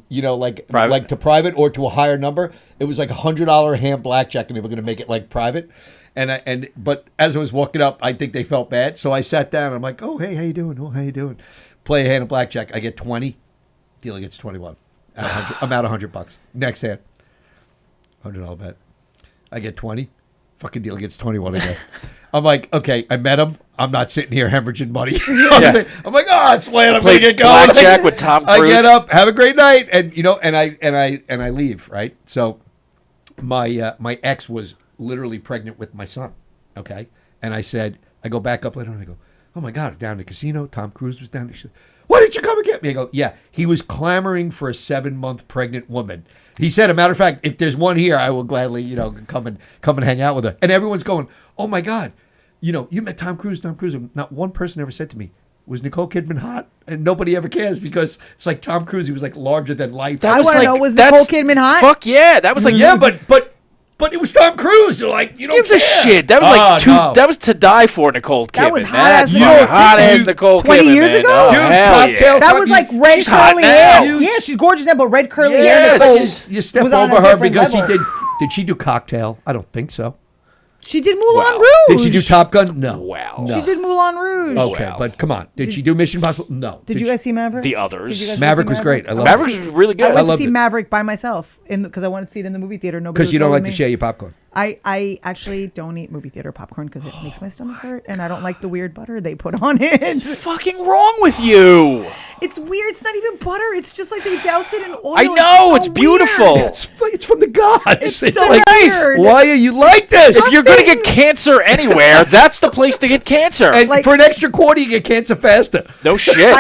Private? like to private or to a higher number. It was like $100 hand blackjack, and they were going to make it like private. But as I was walking up, I think they felt bad, so I sat down. I'm like, "Oh, hey, how you doing? Oh, how you doing?" Play a hand of blackjack. I get 20. Dealer gets 21. I'm out $100. Next hand, $100 bet. I get 20. Fucking dealer gets 21 again. I'm like, okay, I met him. I'm not sitting here hemorrhaging money. Yeah. I'm like, oh, it's late. I'm gonna Played get going. blackjack with Tom I Cruise. get up, have a great night, and I leave. Right. So my ex was literally pregnant with my son. Okay, and I go back up later and I go, oh my God, down to the casino. Tom Cruise was down there. She said, why didn't you come and get me? I go, yeah, he was clamoring for a 7-month pregnant woman. He said, a matter of fact, if there's one here, I will gladly, come and hang out with her. And everyone's going, oh my God, you met Tom Cruise. And not one person ever said to me, was Nicole Kidman hot? And nobody ever cares because it's like Tom Cruise. He was like larger than life. I want to know, was Nicole Kidman hot? Fuck yeah, that was like Yeah, but it was Tom Cruise. So like, you don't gives care. a shit. That was No. That was to die for, Nicole Kidman. That was That's hot-ass Nicole hot-ass Kidman. Nicole 20 Kidman, years man. ago? Oh, Dude, hell cocktail yeah. That was like red She's hot curly now. hair. Yeah, she's gorgeous now, but red curly hair. Yes. Nicole You step was on over a her different because level. he did. Did she do Cocktail? I don't think so. She did Moulin Wow. Rouge. Did she do Top Gun? No. Wow. No. She did Moulin Rouge. Okay, Wow. but come on. Did she do Mission Impossible? No. Did you guys see Maverick? The others. Did you guys Maverick see was great. I love Maverick was really good. I went to loved see it. Maverick by myself because I wanted to see it in the movie theater. Nobody Because would you go don't with like to me. share your popcorn. I actually don't eat movie theater popcorn because it makes my stomach hurt, and I don't like the weird butter they put on it. fucking wrong with you? It's weird. It's not even butter. It's just like they douse it in oil. I know, It's it's so beautiful. weird. It's from the gods. It's so like, weird. why are you like this? If you're gonna get cancer anywhere, that's the place to get cancer. And like- for an extra quarter, you get cancer faster. No shit.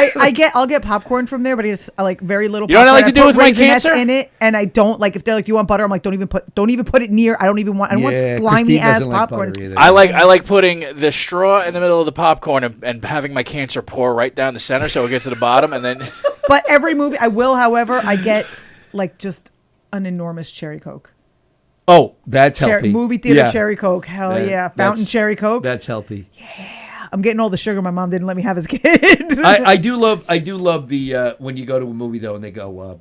I'll get popcorn from there, but it's like very little. You know what I popcorn. like to do put with my Raisinets cancer? in it, and I don't like if they're like, you want butter, I'm like, don't even put it near. I don't want Yeah, slimy Christine ass doesn't like popcorn. butter either. I like putting the straw in the middle of the popcorn and having my cancer pour right down the center so it gets to the bottom and then But every movie, I will, however, I get like just an enormous cherry Coke. Oh, that's healthy. Movie theater Yeah. cherry Coke. Hell That- yeah. Fountain that's- cherry Coke. That's healthy. I'm getting all the sugar my mom didn't let me have as a kid. I do love the when you go to a movie though and they go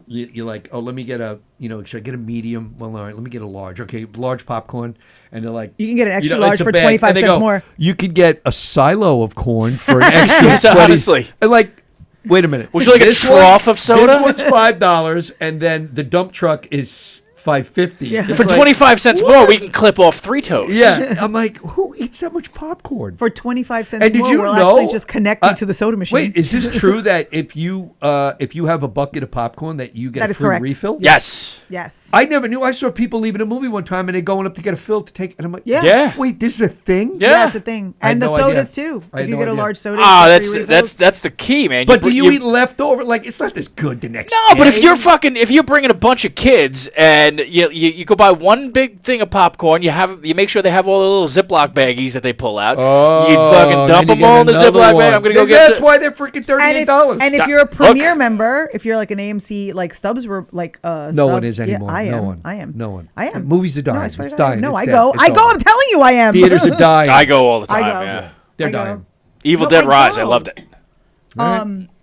you're like, oh, let me get should I get a medium? Well, all right, let me get a large. Okay, large popcorn, and they're like, You can get an extra it's large a for bag. 25 And they cents go, more. You could get a silo of corn for an extra Yes, 20. honestly. And like, wait a minute, Would you like a This trough of soda? This one's $5, and then the dump truck is $5.50. Yeah. It's for like, 25 cents more we can clip off 3 toes. Yeah, I'm like, who eats that much popcorn? For 25 cents And did more, you we'll know? actually just connect you to the soda machine. Wait, is this true that if you have a bucket of popcorn that you get That a is free correct. refill? Yes. Yes. I never knew. I saw people leaving a movie one time and they're going up to get a fill to take, and I'm like, Yeah. Yeah. wait, this is a thing? Yeah. Yeah, it's a thing. I had And the no idea. sodas too. I had If you no get a idea. large soda, Ah, you get that's free refills. that's the key, man. But do you eat leftover? Like, it's not this good the next No, day. but if you're bringing a bunch of kids and you go buy one big thing of popcorn, you make sure they have all the little Ziploc baggies that they pull out. You fucking dump then them you all in get the another Ziploc one. bag. I'm gonna go get. That's why they're freaking $38. And if you're a premier member, if you're like an AMC, like Stubbs were like No one is anymore. I am. No one. I am. No one. I am. Movies are dying. No, I swear It's to God. dying. No, It's I dead. go. It's I go. over. I'm telling you, I am. Theaters are dying. I go all the I time. go. Yeah. They're I go. dying. Evil No, Dead I Rise. I go. loved it.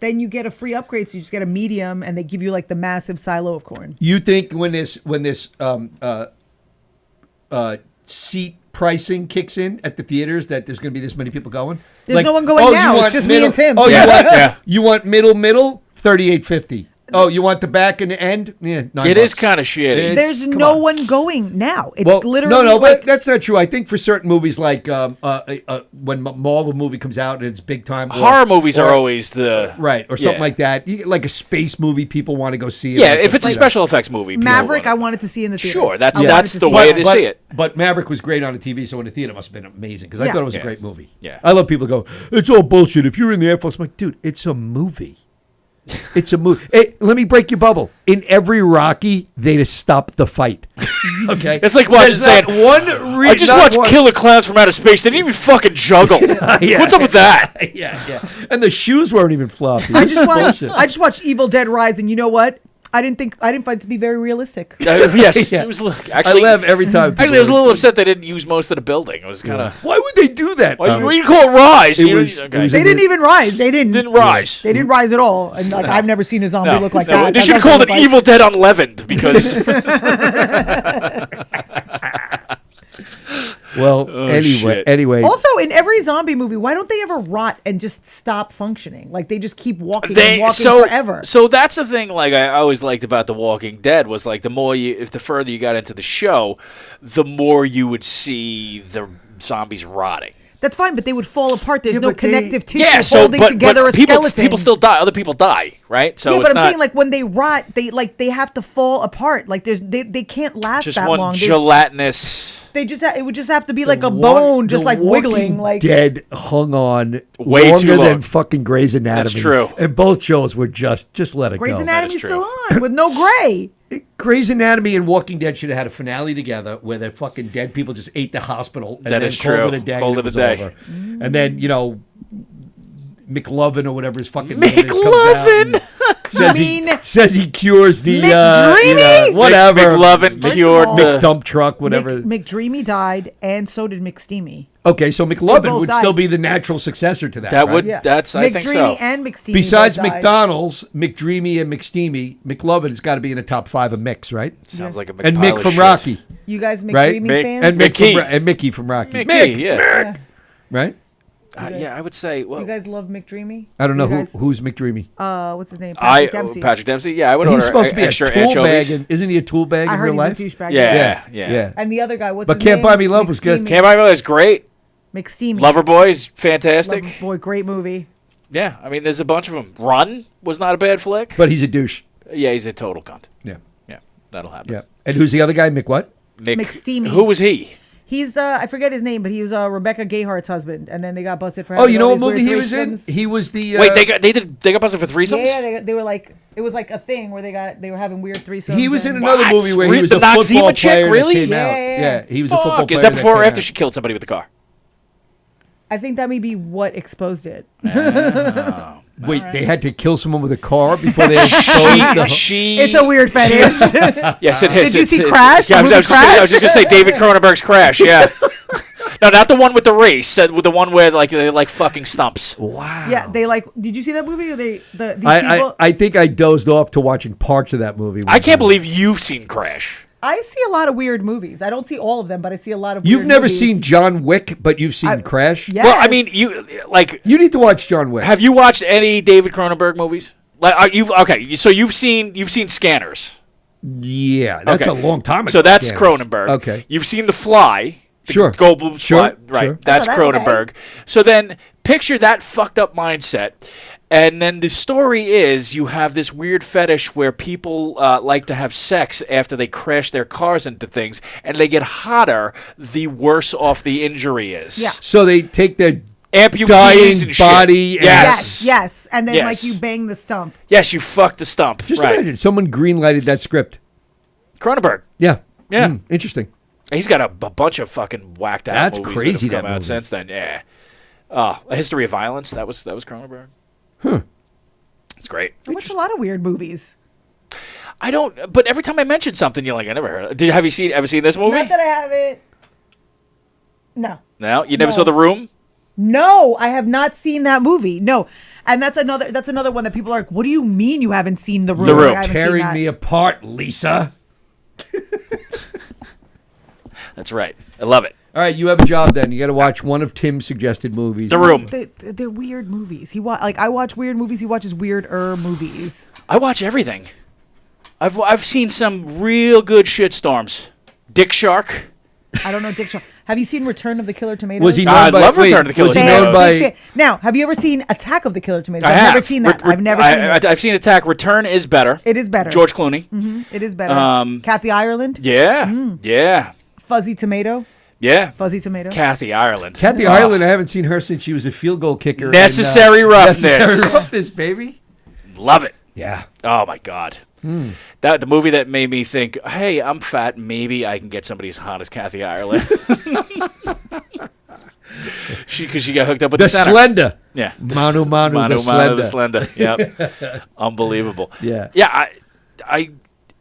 Then you get a free upgrade, so you just get a medium, and they give you like the massive silo of corn. You think when this seat pricing kicks in at the theaters that there's going to be this many people going? There's no one going you now. want It's just me and Tim. Oh, Yeah. you want Yeah. you want middle $38.50. Oh, you want the back and the end? Yeah, $9. It is kind of shitty. It's- There's come no on. one going now. It's Well, literally no, like, that's not true. I think for certain movies, like when Marvel movie comes out and it's big time, or- Horror movies or- are always the right, or something Yeah. like that. Like a space movie, people want to go see it. Yeah, Like if it's a you know. special effects movie. people Maverick. I want wanted to see in the theater. Sure, that's I wanted that's to the see way it. to see it. But Maverick was great on the TV, so in the theater must have been amazing because I Yeah. thought it was Yeah. a great movie. Yeah. I love people who go, it's all bullshit. If you're in the Air Force, I'm like, dude, it's a movie. It's a movie. Hey, let me break your bubble. In every Rocky, they just stop the fight. Okay, It's like watching There's not saying, one. I just watched Killer Clowns from Outer Space. They didn't even fucking juggle. Yeah. What's up with that? Yeah, and the shoes weren't even fluffy. I This just is watched. bullshit. I just watched Evil Dead Rise, and you know what? I didn't find it to be very realistic. Yes, Yeah. it was actually. I laugh every time. Actually, I was a little upset they didn't use most of the building. It was kind of. Why would they do that? Why do you call it rise? It You know, was- it okay. was They didn't even rise. They didn't rise. They didn't rise at all. And like I've never seen a zombie No, look like no, that. They That should have doesn't called look it like- Evil Dead Unleavened because. Well, shit. anyway. Also, in every zombie movie, why don't they ever rot and just stop functioning? Like they just keep walking and walking forever. So that's the thing. Like I always liked about The Walking Dead was like the further you got into the show, the more you would see the zombies rotting. That's fine, but they would fall apart. There's Yeah, no but they- connective tissue Yeah, so holding together a people skeleton. still die. Other people die, right? So Yeah, it's but I'm not saying like when they rot, they have to fall apart. Like they can't last just that one long. gelatinous. They just it would just have to be like a The bone, just The like wiggling. Walking Like Dead hung on Way longer too long. than fucking Grey's Anatomy. That's true. And both shows were just let it Grey's go. Anatomy's true. still on with no gray. Grey's Anatomy and Walking Dead should have had a finale together where the fucking dead people just ate the hospital and That then is called true. it a day. Called and it a was day. over. And then, McLovin or whatever his fucking name is comes out and says he cures the McDreamy? whatever McLovin First of cured all- the dump truck whatever. McDreamy died, and so did McSteamy. Okay, so They McLovin both would died. still be the natural successor to that. that right? would Yeah, that's I think McDreamy so. and McSteamy. Besides both died. McDonald's, McDreamy and McSteamy, McLovin's got to be in the top 5 of Mix, right? Sounds like a And pile Mick of from shit. Rocky, You guys McDreamy right? fans? And Mickey. and Mickey from Rocky. Mickey, Mick, yeah. right? Yeah, I would say. Well, You guys love McDreamy? I don't know You guys- who's McDreamy. What's his name? Patrick Dempsey. Patrick Dempsey. Yeah, I would He's order supposed to be a extra tool anchovies. bag, isn't he a tool bag I in heard real he's life? a douchebag. Yeah. And the other guy, what's But his Can't name? Buy Me Love was good. McSteamy. Can't Buy Me Love is great. McSteamy. Loverboy's fantastic. Boy, great movie. Yeah, I mean, there's a bunch of them. Run was not a bad flick. But he's a douche. Yeah, he's a total cunt. Yeah, Yeah, that'll happen. yeah. And who's the other guy? Mick what? Nick, McSteamy. Who was he? He's I forget his name, but he was Rebecca Gayhart's husband, and then they got busted for. Oh, having you know all what these movie weird he was in? threesomes. He was the Wait, they got busted for threesomes? Yeah, they were like it was like a thing where they were having weird threesomes. he was in and- another What? movie where he was The a football Noxzema chick, player really? that came Yeah, out. yeah, yeah. He was a football Fuck, player. is that that before or came after out. she killed somebody with the car? I think that may be what exposed it. Wait, they had to kill someone with a car before they exposed the... She. It's a weird fetish. Yes, it is. Did you see It's- Crash? Yeah, I was The movie just going to say David Cronenberg's Crash. Yeah. No, not the one with the race. With the one where they like fucking stumps. Wow. Yeah, they like. Did you see that movie? Or these people? I think I dozed off to watching parts of that movie. I can't believe you've seen Crash. I see a lot of weird movies. I don't see all of them, but I see a lot of. You've weird never movies. seen John Wick, but you've seen Crash? Yes. Well, I mean, you like. You need to watch John Wick. Have you watched any David Cronenberg movies? Like, so you've seen Scanners. Yeah, that's Okay. a long time ago. So that's Scanners. Cronenberg. Okay. You've seen The Fly. The Sure. Goldblum Sure, Fly. Right. sure. That's Oh, that- okay. Cronenberg. So then picture that fucked up mindset. And then the story is you have this weird fetish where people like to have sex after they crash their cars into things, and they get hotter the worse off the injury is. Yeah. So they take their Amputees dying and body shit. and- Yes. Yes. And then Yes. like you bang the stump. Yes, you fucked the stump. Just right. imagine, someone green-lighted that script. Cronenberg. Yeah. Yeah. Interesting. He's got a bunch of fucking whacked out That's movies crazy, that have come that out movie. since then. Yeah. A History of Violence. That was Cronenberg. It's great. I watch a lot of weird movies. I don't. But every time I mention something, you're like, I never heard. Have you ever seen this movie? Not that I haven't. No. No, you never No. saw The Room. No, I have not seen that movie. No. And that's another one that people are like, what do you mean you haven't seen The Room? The Room. I haven't seen Tearing that. me apart, Lisa. That's right. I love it. All right, you have a job then. You got to watch one of Tim's suggested movies. The Room. They're weird movies. I watch weird movies. He watches weirder movies. I watch everything. I've seen some real good shitstorms. Dick Shark. I don't know Dick Shaw. Have you seen Return of the Killer Tomatoes? Was he known I by, love wait, Return of the Killer was he Tomatoes. known by... Now, have you ever seen Attack of the Killer Tomatoes? I I've have never seen that. I've never seen it. I've seen Attack. Return is better. It is better. George Clooney. It is better. Kathy Ireland. Yeah. Yeah. Fuzzy Tomato. Yeah. Fuzzy Tomato. Kathy Ireland. Kathy Ireland, I haven't seen her since she was a field goal kicker. in, Necessary Roughness. Necessary Roughness, baby. Love it. Yeah. Oh my God. That the movie that made me think, hey, I'm fat. Maybe I can get somebody as hot as Kathy Ireland. Because she got hooked up with The the center. Slender. Yeah. Manu Manu, the the Slender. Slender. Yep. Unbelievable. Yeah. Yeah. I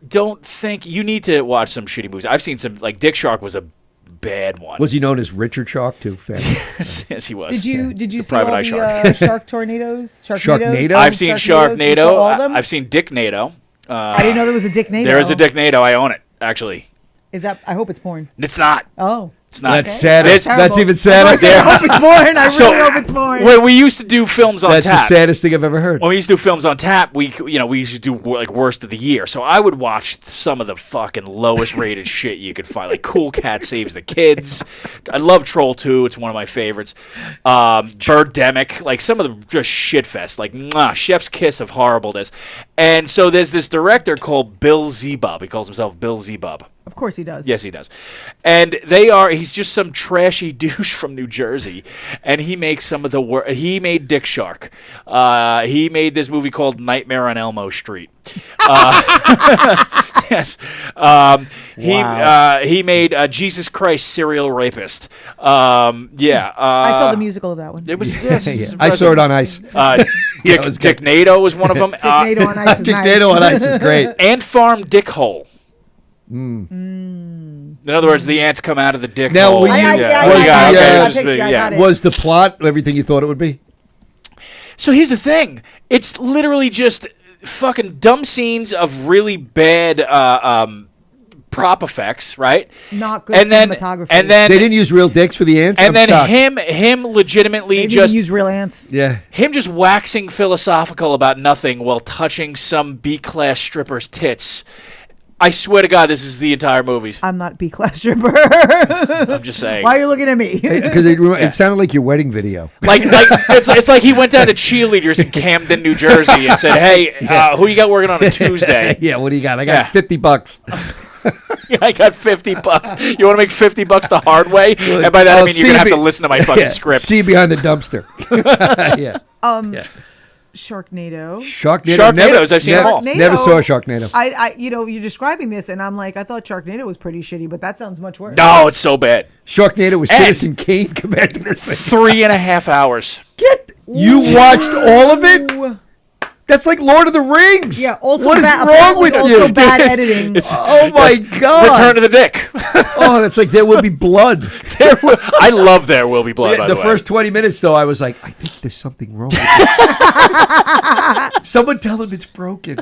don't think you need to watch some shitty movies. I've seen some, like Dick Shark was a bad one. Was he known as Richard Shark, too? Family. Yes, he was. Did you It's a see all private eye the shark. Shark Tornadoes? Sharknado? I've seen You saw Sharknado. all of them? I've seen Dick NATO. I didn't know there was a Dick Nado. There is a Dick NATO. I own it, actually. Is that? I hope it's porn. It's not. Oh. It's not. That's sad. This- That's even I sadder. hope it's born. I So- really hope it's born. When we used to do films on That's the tap. saddest thing I've ever heard. When we used to do films on tap, we used to do like worst of the year. So I would watch some of the fucking lowest rated shit you could find, like Cool Cat Saves the Kids. I love Troll 2; it's one of my favorites. Birdemic, like some of the just shit fest, like chef's kiss of horribleness. And so there's this director called Bill Zebub. He calls himself Bill Zebub. Of course he does. Yes, he does. And he's just some trashy douche from New Jersey. And he makes some of the work. He made Dick Shark. He made this movie called Nightmare on Elmo Street. Yes. He made Jesus Christ, Serial Rapist. Yeah. I saw the musical of that one. It was, yes, it Yeah. was I saw it on ice. Dick, it was Dick good. Nato was one of them. Dick Nato on Ice is Dick nice. Nato on ice is great. Ant Farm Dick Hole. In other words, the ants come out of the dick Now, hole. were you- I was got the, it. I just- picture, I yeah. got it. Was the plot everything you thought it would be? So here's the thing. It's literally just fucking dumb scenes of really bad prop effects, right? Not good And then, cinematography. and then, They didn't use real dicks for the ants. and I'm then shocked. him legitimately they didn't just use real ants. Yeah. him just waxing philosophical about nothing while touching some B-class stripper's tits. I swear to God, this is the entire movie. I'm not B-class stripper. I'm just saying. Why are you looking at me? Because it sounded like your wedding video. Like it's like he went down to cheerleaders in Camden, New Jersey, and said, "Hey, who you got working on a Tuesday?" Yeah, what do you got? I got Yeah. $50. Yeah, I got $50. You want to make $50 the hard way? And by that I I'll mean you're gonna see have to me- listen to my fucking Yeah, script. See behind the dumpster. Yeah. Sharknado. Sharknado. Sharknadoes, I've seen them all. Never saw a Sharknado. You're describing this, and I'm like, I thought Sharknado was pretty shitty, but that sounds much worse. No, it's so bad. Sharknado was And- Citizen Kane compared to this thing. 3.5 hours. You watched all of it? That's like Lord of the Rings. Yeah. Also, what is bad, wrong with also you? bad editing. Oh my God! Return to the Dick. Oh, that's like There Will Be Blood. I love There Will Be Blood, by the the way. first 20 minutes, though, I was like, I think there's something wrong with it. Someone tell him it's broken.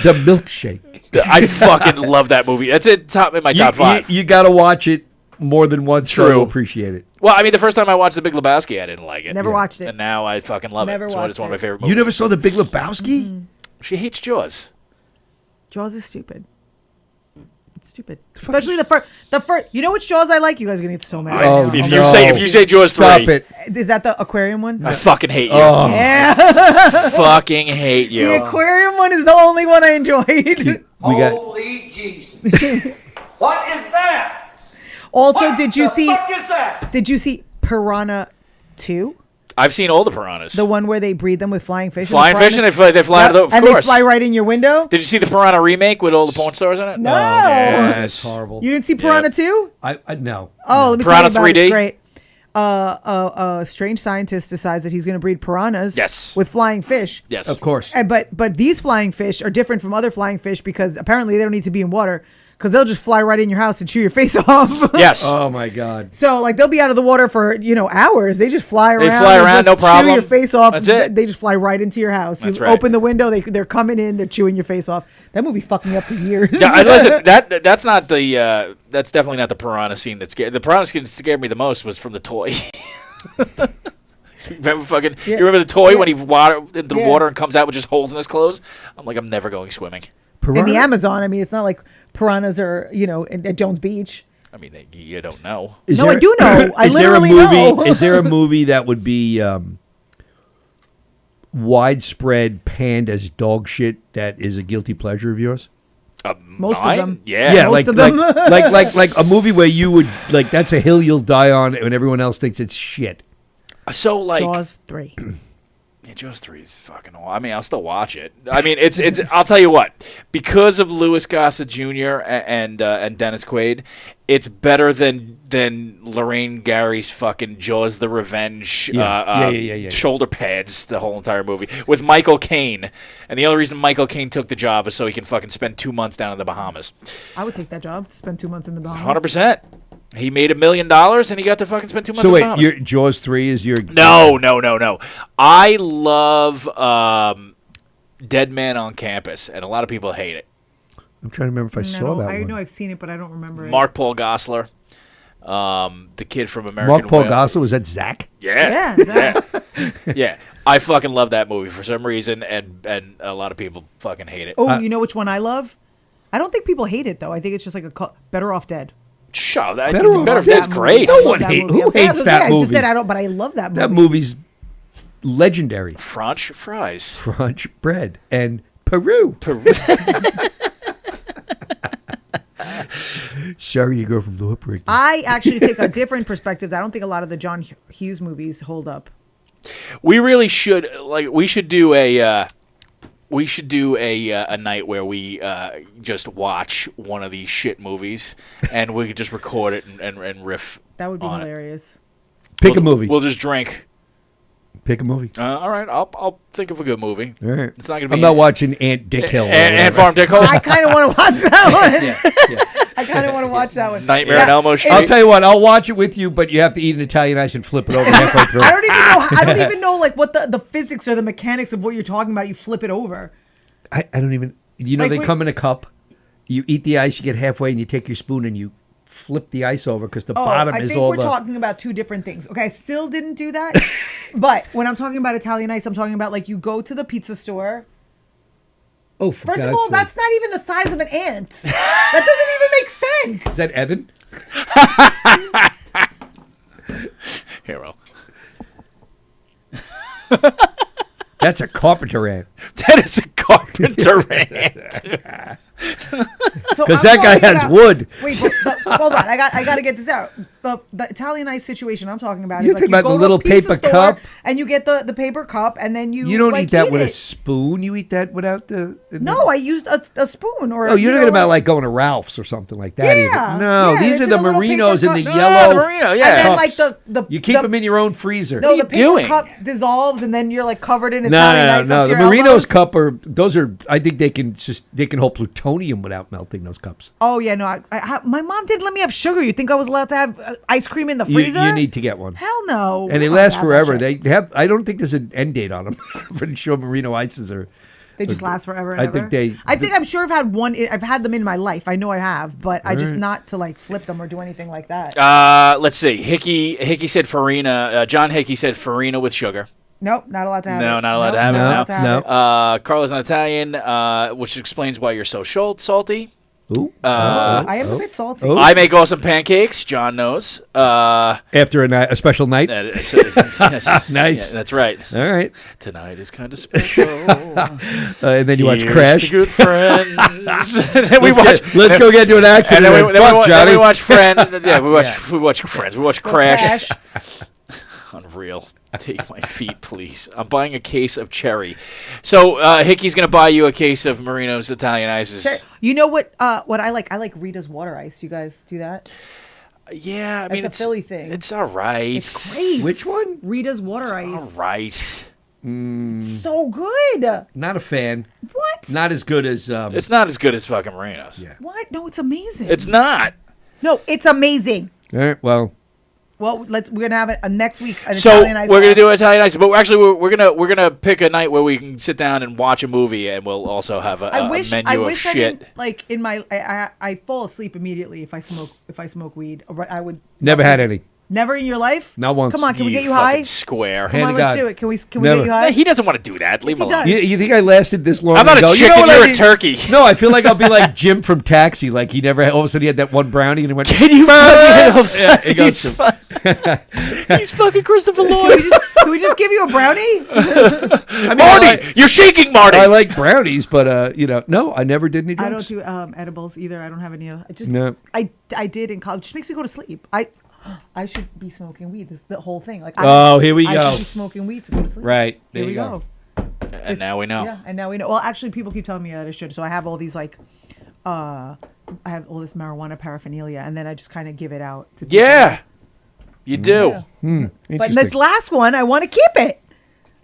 The milkshake. I fucking love that movie. That's in my top five. You got to watch it more than once True. to appreciate it. Well, I mean, the first time I watched The Big Lebowski, I didn't like it. Never watched it. And now I fucking love Never it. It's watched one of my it. favorite movies. You never saw The Big Lebowski? She hates Jaws. Jaws is stupid. It's stupid. Especially the first. You know which Jaws I like? You guys are gonna get so mad. Oh, If no. you say Jaws Stop 3, it. Is that the aquarium one? I fucking hate you. Oh. Yeah. Fucking hate you. The aquarium one is the only one I enjoyed. We got Holy Jesus. What is that? Also, What did you the see? fuck is that? Did you see Piranha 2? I've seen all the piranhas. The one where they breed them with flying fish. Flying fish and they fly Yep, out of and course. they fly right in your window. Did you see the Piranha remake with all the porn stars in it? No. Yes. horrible. You didn't see Piranha 2? I no. Oh, let me Piranha tell you about it. 3D? It's great. A strange scientist decides that he's going to breed piranhas Yes. with flying fish. Yes. Of course. And, but these flying fish are different from other flying fish because apparently they don't need to be in water because they'll just fly right in your house and chew your face off. Yes. Oh my God. So like they'll be out of the water for hours. They just fly around. fly and around, just no problem. Chew your face off. That's it. They just fly right into your house. That's you right. open the window. They're coming in. They're chewing your face off. That movie fucked me up for years. Yeah, listen, that's not the that's definitely not the piranha scene that scared. The piranha scene that scared me the most was from the toy. Remember fucking? Yeah. You remember the toy Yeah. when he water into the Yeah. water and comes out with just holes in his clothes? I'm like, I'm never going swimming. in the Amazon. I mean, it's not like piranhas are at Jones Beach. I mean, you don't know. No, I do know. I is there a literally movie? know. Is there a movie that would be widespread panned as dog shit that is a guilty pleasure of yours? Most of Mine? them. Yeah. like of them. like a movie where you would like that's a hill you'll die on, and everyone else thinks it's shit. So like, Jaws 3. Yeah, Jaws 3 is fucking awesome. I mean, I'll still watch it. I mean, it's. I'll tell you what, because of Louis Gossett Jr. and Dennis Quaid, it's better than Lorraine Gary's fucking Jaws: The Revenge. Yeah. Shoulder pads the whole entire movie with Michael Caine, and the only reason Michael Caine took the job is so he can fucking spend 2 months down in the Bahamas. I would take that job to spend 2 months in the Bahamas. 100%. He made $1 million and he got to fucking spend 2 months So in the wait, Bahamas. your Jaws 3 is your No. I love Dead Man on Campus, and a lot of people hate it. I'm trying to remember if I saw that I one. know I've seen it, but I don't remember it. Mark Paul Gosselaar, the kid from American. Mark Paul Whale. Gosselaar, was that Zach? Yeah, Yeah, Zach. yeah. I fucking love that movie for some reason, and a lot of people fucking hate it. Oh, you know which one I love? I don't think people hate it though. I think it's just like Better Off Dead. Shut up. Better Off Dead's Dead's great. No I love one that hate- movie. who hates that I just movie? said I don't, but I love that movie. That movie's legendary. French fries. French bread and Peru. Sorry, you go from the hook break. I actually take a different perspective. I don't think a lot of the John Hughes movies hold up. We really should we should do a a night where we just watch one of these shit movies and we could just record it and riff. That would be on it. hilarious. Pick a movie. We'll just drink. Pick a movie. All right, I'll think of a good movie. All right. It's not gonna be. I'm not watching Aunt Dick Hill. or And whatever. Farm Dick Hole. I kind of want to watch that one. I kind of want to watch that one. Nightmare on Elmo Street. I'll tell you what. I'll watch it with you, but you have to eat an Italian ice and flip it over halfway through. I don't even know. I don't even know like what the physics or the mechanics of what you're talking about. You flip it over. I don't even. You know, Like, they wait- come in a cup. You eat the ice. You get halfway, and you take your spoon and you flip the ice over because the Oh, bottom I is think all we're the. talking about two different things. Okay, I still didn't do that. But when I'm talking about Italian ice, I'm talking about like you go to the pizza store. Oh, for First of God's all, sake. that's not even the size of an ant. That doesn't even make sense. Is that Evan? Hero. That's a carpenter ant. That is a carpenter ant. So 'Cause I'm that guy talking has wood. Wait, but hold on. I got to get this out. The Italian ice situation I'm talking about You're is like talking about you the go little to a pizza paper store cup? and you get the paper cup and then you You don't like, eat that with a it. spoon. You eat that without the. No, I used a spoon or. Oh, you're you talking know, about like going to Ralph's or something like that. Yeah, either. No, yeah, these it's are in the a little Merinos paper in the cup. yellow. Merino, yeah. And then cups. like the You keep the, them in your own freezer. No, the you paper doing? cup dissolves and then you're like covered in No, Italian no, ice no. up The to your Merinos elbows. cup those are. I think they can hold plutonium without melting those cups. Oh yeah, no. My mom didn't let me have sugar. You think I was allowed to have ice cream in the You, freezer? you need to get one. Hell no. And they I'm not last having that forever. shit. They have. I don't think there's an end date on them. I'm pretty sure Merino ices are. They just last forever. And I ever. think they- I think I'm sure I've had one. I've had them in my life. I know I have, but I just Alright. not to like flip them or do anything like that. Let's see. Hickey said farina. John Hickey said farina with sugar. Nope, not allowed to have it. No, not allowed to Nope, have it, not no. allowed to have No. it. Carla's an Italian, which explains why you're so salty. Ooh. I am a bit salty. Oh. I make awesome pancakes. John knows. After a special night. Yes, Nice. yeah, that's right. All right. Tonight is kind of special. And then you watch Here's Crash. to good friends. And then Let's go get into an accident. And then Fuck, Johnny. we watch Friends. Yeah, we watch Friends. We watch Crash. Crash. Unreal. Take my feet, please. I'm buying a case of cherry. So Hickey's gonna buy you a case of Marino's Italian ices. You know what? What I like? I like Rita's water ice. You guys do that? Yeah, I mean a it's Philly thing. It's all right. It's great. Which one? Rita's water All ice. right. So good. Not a fan. What? Not as good as. It's not as good as fucking Marino's. Yeah. What? No, it's amazing. It's not. no, it's amazing. All right. Well, Well, we're gonna have it next week. An So Italian ice we're gonna off. do Italian ice, but we're gonna pick a night where we can sit down and watch a movie, and we'll also have a I wish menu I of wish I shit. didn't like in my I fall asleep immediately if I smoke weed. I would never had any. Never in your life? Not once. Come on, can we get you fucking high? Square. Come Hand on, to let's God. do it. Can we Never. get you high? He doesn't want to do that. Leave him he alone. does. You think I lasted this long? I'm not and a go, chicken. You know what You're I a did?" turkey. No, I feel like I'll be like Jim from Taxi. Like he never all of a sudden he had that one brownie and he went. Can you Yeah, it goes he's, to- he's fucking Christopher Can Lloyd. can we just give you a brownie? I mean, Marty, you're shaking, Marty. I like brownies, but no, I never did any I drugs. don't do edibles either. I don't have any. I just No. I did in college. It just makes me go to sleep. I should be smoking weed. This is the whole thing. Like Oh, here we I go. should be smoking weed to go to sleep. Right. There Here we you go. go. and now we know. Yeah, and now we know. Well, actually, people keep telling me that I should. So I have all these like, I have all this marijuana paraphernalia, and then I just kind of give it out to people. Yeah, you do. But Interesting. this last one, I want to keep it.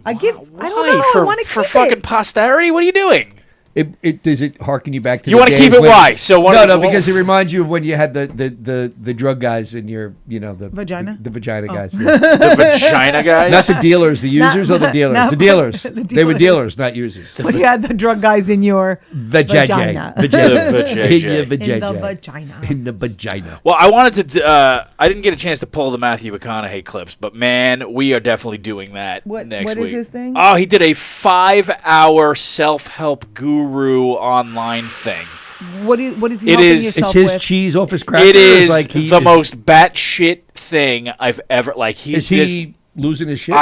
I don't know. I For want to for keep fucking it. posterity. What are you doing? Does it harken you back to? You want wanna keep it why? So one of the- because it reminds you of when you had the drug guys in your the Vagina? the vagina Oh. guys, yeah. The vagina guys. Not the dealers, the users or the dealers. not- The dealers. the They were dealers. dealers, not users. When you had the drug guys in your Vagina. The In your vajayjay. vagina. in the vagina. In the vagina. Well, I wanted to. I didn't get a chance to pull the Matthew McConaughey clips, but man, we are definitely doing that next what week. is his thing? Oh, he did a 5-hour self-help guru online thing. What is he It helping is- Is yourself his with? cheese off his cracker? It is like he the most batshit thing I've ever like. Is He's he losing his shit?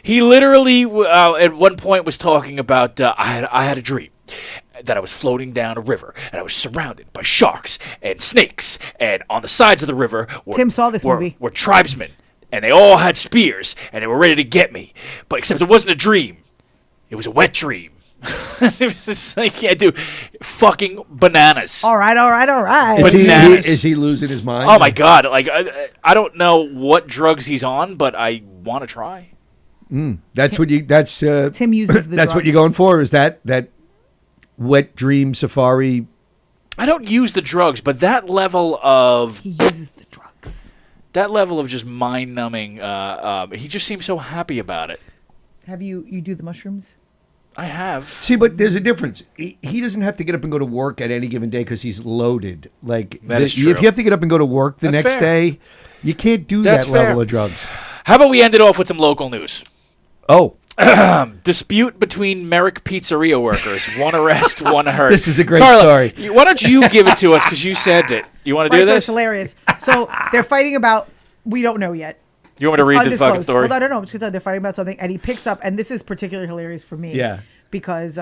he literally at one point was talking about I had a dream that I was floating down a river and I was surrounded by sharks and snakes, and on the sides of the river Tim saw this movie. were tribesmen, and they all had spears and they were ready to get me, but except it wasn't a dream, it was a wet dream. It was just like, yeah, dude, fucking bananas. All right. But bananas. Is he losing his mind? Oh my god! Like I don't know what drugs he's on, but I want to try. That's what you. That's Tim uses the That's what drugs. you're going for. Is that wet dream safari? I don't use the drugs, but that level of He uses the drugs. just mind numbing. He just seems so happy about it. Have you do the mushrooms? I have. See, but there's a difference. He doesn't have to get up and go to work at any given day because he's loaded. Like That is true. If you have to get up and go to work the That's next fair. day, you can't do That's that level fair. of drugs. How about we end it off with some local news? Oh, Dispute between Merrick Pizzeria workers. One arrest, one hurt. This is a great Carla, story. Why don't you give it to us because you sent it? You want to do Right, so it's this? hilarious. So they're fighting about. We don't know yet. You want me to read the fucking Undisclosed. story? Hold on, I don't know. Because they're fighting about something, and he picks up, and this is particularly hilarious for me. Yeah. Because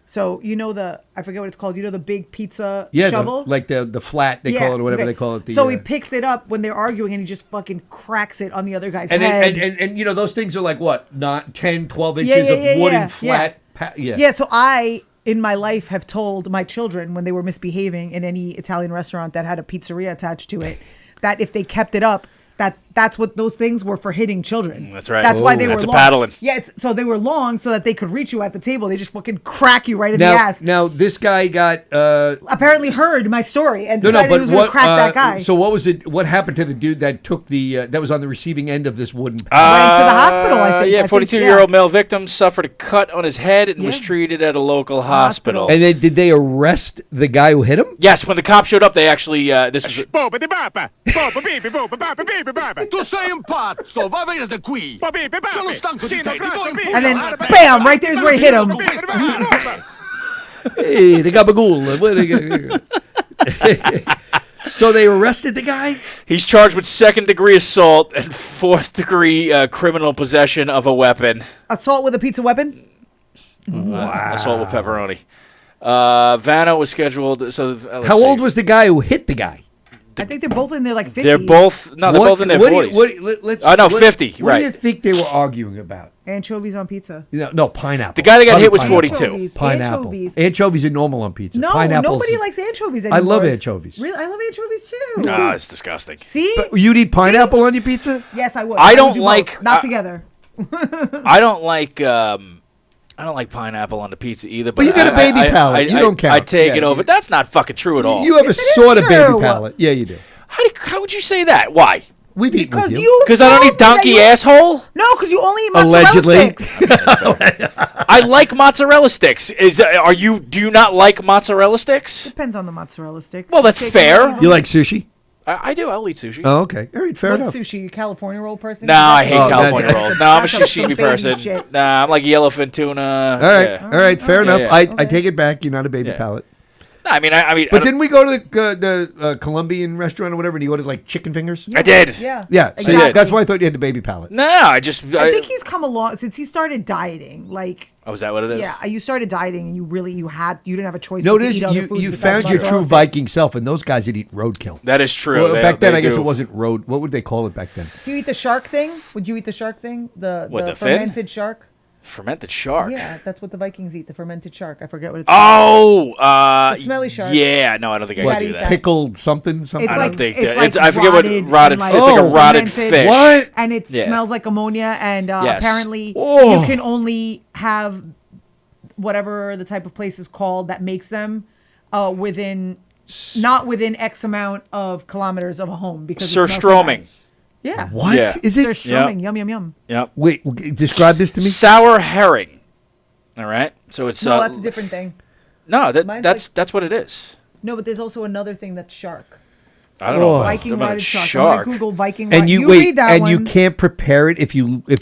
so you know I forget what it's called. You know the big pizza yeah, shovel. the flat they call it or whatever okay. they call it. So he picks it up when they're arguing, and he just fucking cracks it on the other guy's and, head. and you know those things are like what, not 10, 12 inches Yeah, yeah, of yeah, wooden yeah, flat. Yeah, so I, in my life, have told my children when they were misbehaving in any Italian restaurant that had a pizzeria attached to it, that if they kept it up, that's what those things were for hitting children. That's right. That's why they That's were a long. paddling. Yeah, so they were long so that they could reach you at the table. They just fucking crack you right in the ass. Now this guy got Apparently heard my story and no, decided but he was going to what crack that guy. So what was it? What happened to the dude that took the that was on the receiving end of this wooden? Went to the hospital, I think. Yeah, I think, 42-year-old male victim suffered a cut on his head and was Yeah. treated at a local hospital. And then did they arrest the guy who hit him? Yes, when the cops showed up, they actually this was Tu sei un pazzo, va via da qui. Sono stanco di te, ti do in pugno. And then, bam, right there's where he hit him. Hey, the gabagool. What they So they arrested the guy? he's charged with second-degree assault and fourth-degree criminal possession of a weapon. Assault with a pizza weapon? Assault with pepperoni. Vanna was scheduled. So let's How see. old was the guy who hit the guy? I think they're both in their like 50s. They're both in their 40s. Let's, Oh, no, 50, What right. do you think they were arguing about? Anchovies on pizza. No, pineapple. The guy that got Probably hit was pineapple. 42. Anchovies. Pineapple. Anchovies. Anchovies are normal on pizza. No, Pineapples. nobody likes anchovies I anymore. love anchovies. Really? I love anchovies too. Ah, it's disgusting. See? You'd eat pineapple on your pizza? Yes, I would. I would don't do both. like- Not together. I don't like pineapple on the pizza either. But you got a baby palate. You don't count. I take Yeah, it over. you- That's not fucking true at all. You have a Yes, it is sort of baby true. palate. Yeah, you do. How would you say that? Why? We've eaten Because with you. Because I don't told eat me that donkey you- asshole. No, because you only eat mozzarella Allegedly. sticks. I like mozzarella sticks. Do you not like mozzarella sticks? Depends on the mozzarella stick. Well, that's Steak fair. and You like sushi? I do. I'll eat sushi. Oh, okay. All right, fair what enough. sushi? You California roll person? No, I hate Oh, California that's- rolls. No, I'm a that's some sashimi baby person. shit. Nah, I'm like yellowfin tuna. All right, Yeah. all right, fair enough. yeah. I Okay. take it back. You're not a baby Yeah. palate. No, I mean, I But didn't we go to the Colombian restaurant or whatever, and you ordered like chicken fingers? I did. Yeah. Yeah, so Exactly. that's why I thought you had the baby palate. No, I just. I think he's come along since he started dieting. Like, Oh, is that what it is? yeah, you started dieting and you didn't have a choice. No, but it to is eat other you. foods You besides found your mozzarella true sticks. Viking self, and those guys that eat roadkill. That is true. Well, back then, I guess do. it wasn't road. What would they call it back then? Do you eat the shark thing? Would you eat the shark thing? The The fin? fermented shark? Fermented shark. Yeah, that's what the Vikings eat. The fermented shark. I forget what it's Oh, The smelly shark. Yeah, no, I don't think I Gotta can eat do that. that. Pickled something. It's I don't like, think it's that. like It's, I forget what rotted rotted and, fish. It's like a Oh, rotted fermented. fish. What? And it Yeah. smells like ammonia. And Yes. apparently, Oh. you can only have whatever the type of place is called that makes them within not within X amount of kilometers of a home because it smells so Surströmming. bad. Yeah. What Yeah. is it? Surströmming. Yum yum yum. Yep. Wait, describe this to me. Sour herring. All right. So it's No, that's a different thing. no. Mine's That's what it is. No, but there's also another thing that's shark. I don't know. Oh. about- Viking about whited shark. I'm shark. gonna Google Viking And white. you read that and one. you can't prepare it if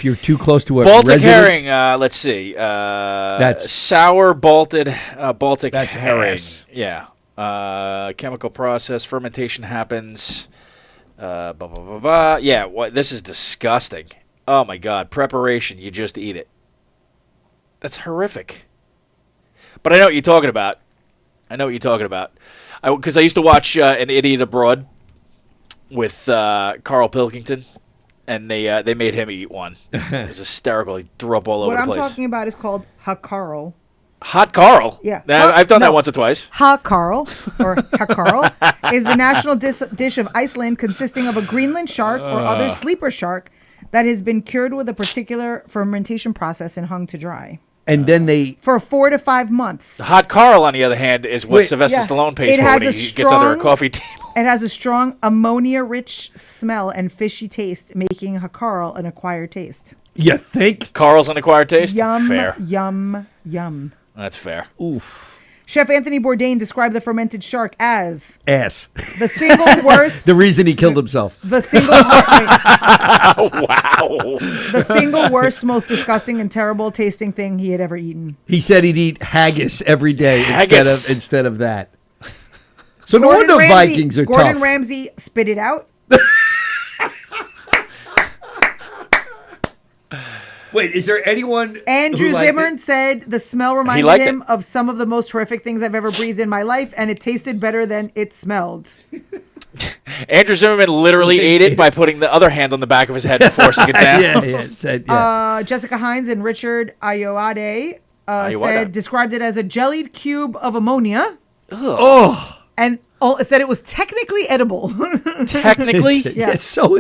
you're too close to a Baltic residence? herring. Let's see. That's- sour Baltic That's herring. ass. Yeah. Chemical process, fermentation happens. Blah blah blah blah. Yeah. What? This is disgusting. Oh my God. Preparation. You just eat it. That's horrific. But I know what you're talking about. Because I used to watch An Idiot Abroad with Carl Pilkington, and they made him eat one. It was hysterical. He threw up all over what the I'm place. talking about is called hakarl. Hot Carl. Yeah. I've done that No. once or twice. Hakarl, or hakarl, is the national dish of Iceland, consisting of a Greenland shark or other sleeper shark that has been cured with a particular fermentation process and hung to dry And then they for 4 to 5 months. Hot Carl, on the other hand, is what Wait, Sylvester yeah. Stallone pays It for has when a he gets under a strong- coffee table. It has a strong ammonia-rich smell and fishy taste, making hakarl an acquired taste. you think Carl's an acquired taste? Yum, Fair. yum, yum. That's fair. Chef Anthony Bourdain described the fermented shark as ass. the single worst. The reason he killed himself. The single Wow. the single worst, most disgusting and terrible tasting thing he had ever eaten. He said he'd eat haggis every day Haggis. instead of that. So no wonder Vikings are Gordon tough. Ramsay spit it out. Wait, is there anyone? Andrew who liked Zimmern it? said the smell reminded liked him it. of some of the most horrific things I've ever breathed in my life, and it tasted better than it smelled. Andrew Zimmerman literally ate it by putting the other hand on the back of his head and forcing it down. yeah. Jessica Hines and Richard Ayoade Ayoade. described it as a jellied cube of ammonia, Oh, and said it was technically edible. Technically, Yeah. So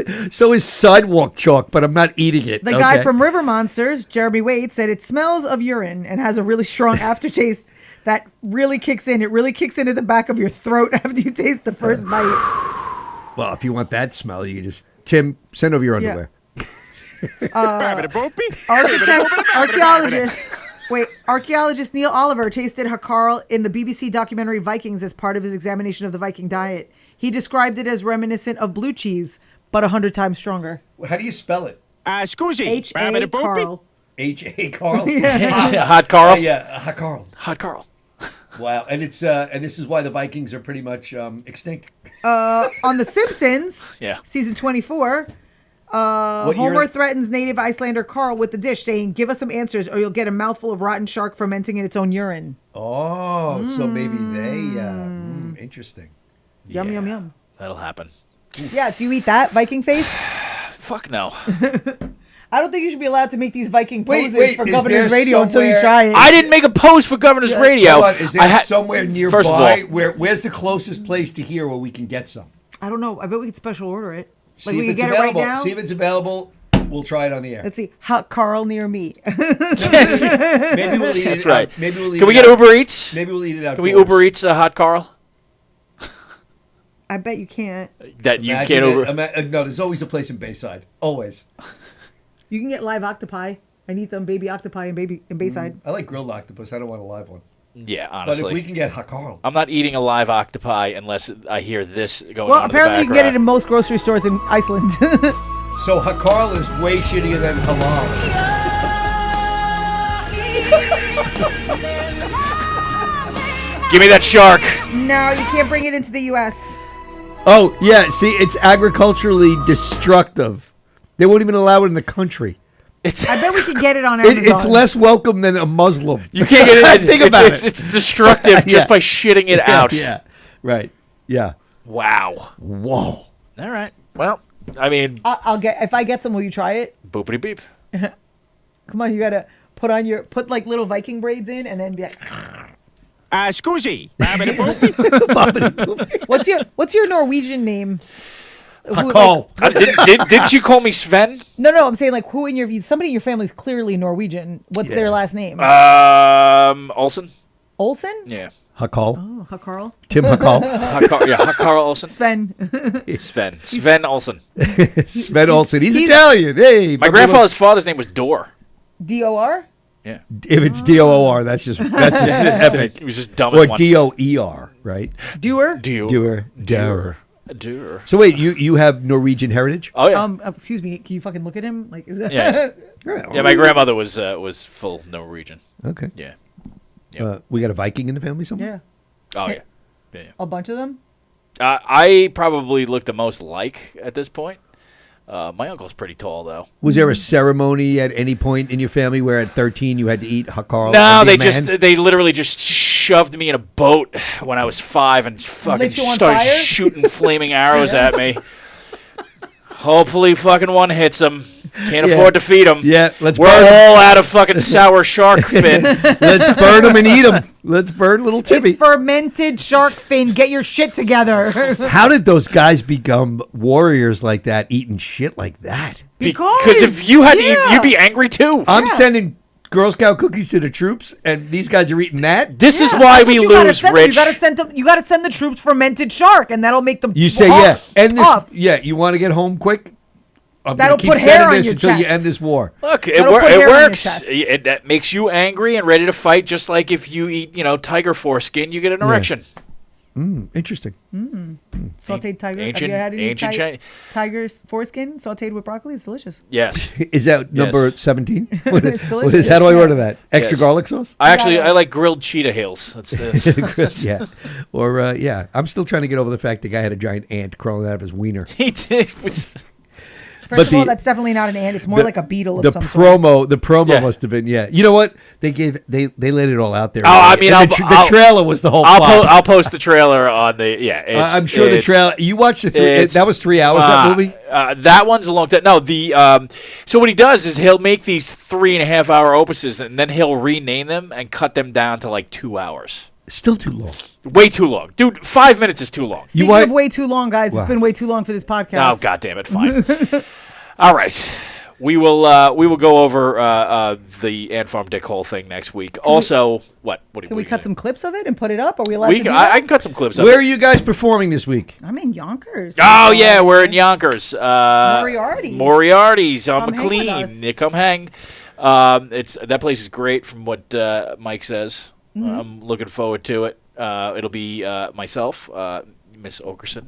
is sidewalk chalk, but I'm not eating it. The guy from River Monsters, Jeremy Wade, said it smells of urine and has a really strong aftertaste that really kicks in. It really kicks into the back of your throat after you taste the first bite. Well, if you want that smell, you just Tim send over your underwear. Archaeologist Neil Oliver tasted hakarl in the BBC documentary Vikings as part of his examination of the Viking diet. He described it as reminiscent of blue cheese, but 100 times stronger. How do you spell it? Scusi. H.A. Carl. H.A. Carl. Hot Carl. Yeah, Carl. Hot Carl. Wow, and it's and this is why the Vikings are pretty much extinct. On The Simpsons, Yeah. season 24, What year- Homer threatens native Icelander Carl with the dish, saying, "Give us some answers or you'll get a mouthful of rotten shark fermenting in its own urine." Oh, so maybe they interesting. Yum, yum, yum. That'll happen. Yeah, do you eat that, Viking face? Fuck no. I don't think you should be allowed to make these Viking Wait, poses wait, for is Governor's there Radio until you somewhere- try it. I didn't make a post for Governor's Radio. Hold on, is there I had- somewhere nearby First of all, where's the closest place to here where we can get some? I don't know. I bet we could special order it. See Like we if could it's get it right available. now. See if it's available. We'll try it on the air. Let's see. Hot Carl near me. Maybe we'll eat That's it. right. Maybe we'll eat Can we it get out- Uber Eats? Maybe we'll eat it out. Can we Uber Eats a Hot Carl? I bet you can't. That you can't Uber. No, there's always a place in Bayside. Always. You can get live octopi. I need them baby octopi in Bayside. I like grilled octopus. I don't want a live one. Yeah, But honestly. if we can get Hakarl. I'm not eating a live octopi unless I hear this going Well, on in the apparently you can get it in background. most grocery stores in Iceland. So Hakarl is way shittier than halal. Give me that shark. No, you can't bring it into the U.S. Oh yeah, see, it's agriculturally destructive. They won't even allow it in the country. It's I bet we can get it on Amazon. It's less welcome than a Muslim. you can't get it. It's, Think about it's, it. it's destructive just Yeah. by shitting it out. Yeah, right. Yeah. Wow. Whoa. All right. Well, I mean, I'll get. If I get some, will you try it? boopity beep. Come on, you gotta put like little Viking braids in, and then be like, Scusi. what's your Norwegian name? Hakal. Didn't you call me Sven? No. I'm saying like who in your somebody in your family is clearly Norwegian. What's their last name? Olsen. Olsen? Yeah. Hakal. Oh, Hakarl. Tim Hakal. Hakar Olsen. Sven. Sven Olsen. Sven Olsen. He's Italian. Hey. My grandfather's father's name was Dor. D-O-R? Yeah. If it's D-O-O-R, that's just epic. He was just dumb Or as one. D-O-E-R, right? Doer? Doer. Doer. So wait, you have Norwegian heritage? Oh yeah. Excuse me, can you fucking look at him? Like, is that Yeah. Yeah, my grandmother was full Norwegian. Okay. Yeah. We got a Viking in the family somewhere? Yeah. Oh yeah. Yeah. A bunch of them? I probably look the most like at this point. My uncle's pretty tall though. Was there a ceremony at any point in your family where at 13 you had to eat Hakal? No, they literally just shoved me in a boat when I was 5 and fucking Lit you on started fire? shooting flaming arrows at me. Hopefully fucking one hits them. Can't afford to feed them. Yeah, We're burn 'em. all out of fucking sour shark fin. Let's burn them and eat them. Let's burn little Timmy. It's fermented shark fin. Get your shit together. How did those guys become warriors like that, eating shit like that? Because if you had to eat, you'd be angry too. I'm sending Girl Scout cookies to the troops, and these guys are eating that. This is why we lose, Rich. You gotta send the troops fermented shark, and that'll make them. You say off, and this, off. you want to get home quick? I'm That'll gonna keep put hair sending on this your until you chest. end this war. Look, it That'll put hair on your works. chest. That makes you angry and ready to fight, just like if you eat, tiger foreskin, you get an erection. Interesting. Sauteed tiger. Ancient- Have you had any ancient Chi- tiger's foreskin sauteed with broccoli? It's delicious. Yes. Is that number 17? What is, It's delicious. what is, how do I order that? Extra Yes. garlic sauce? I like grilled cheetah heels. That's the. Yeah. Or, I'm still trying to get over the fact the guy had a giant ant crawling out of his wiener. He did. First of all, that's definitely not an ant. It's more like a beetle of The some sort. promo Yeah. must have been, You know what? They laid it all out there. Oh, I And mean, the trailer was the whole plot. I'll post the trailer on the. Yeah, I'm sure the trailer. You watched that was 3 hours, that movie? That one's a long time. No, so what he does is he'll make these 3.5 hour opuses and then he'll rename them and cut them down to like 2 hours. Still too long. Way too long. Dude, 5 minutes is too long. Speaking of way too long, guys, it's been way too long for this podcast. Oh, God damn it. Fine. All right. We will go over the Ant Farm Dick Hole thing next week. Also, what? Can we cut some clips of it and put it up? Are we allowed We to can, do that? I can cut some clips of Where it. are you guys performing this week? I'm in Yonkers. Oh, yeah, we're in Yonkers. Moriarty's on Come hang with McLean. us. Yeah, come hang. That place is great from what Mike says. Mm-hmm. I'm looking forward to it. It'll be myself, Miss Okerson.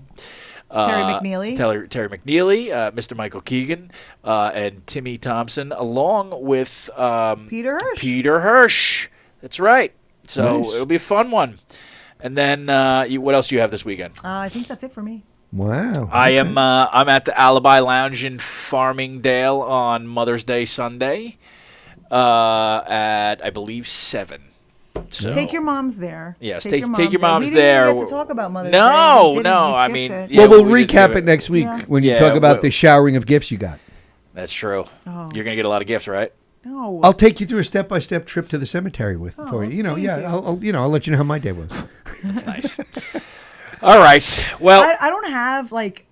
Terry McNeely. Terry McNeely, Mr. Michael Keegan, and Timmy Thompson, along with Peter Hirsch. Peter Hirsch. That's right. So Nice. it'll be a fun one. And then what else do you have this weekend? I think that's it for me. Wow. I'm at the Alibi Lounge in Farmingdale on Mother's Day Sunday at I believe 7. So, Take your moms there. Yes, Take take your moms We there. didn't even get to talk about Mother's Day. No, We didn't. no. We I skipped mean, it. yeah, Well, we'll we just recap do it next week Yeah. when you Yeah, talk about well- the showering of gifts you got. That's true. Oh. You're gonna get a lot of gifts, right? No. I'll take you through a step-by-step trip to the cemetery for you. thank you. I'll let you know how my day was. That's nice. All right. Well, I don't have like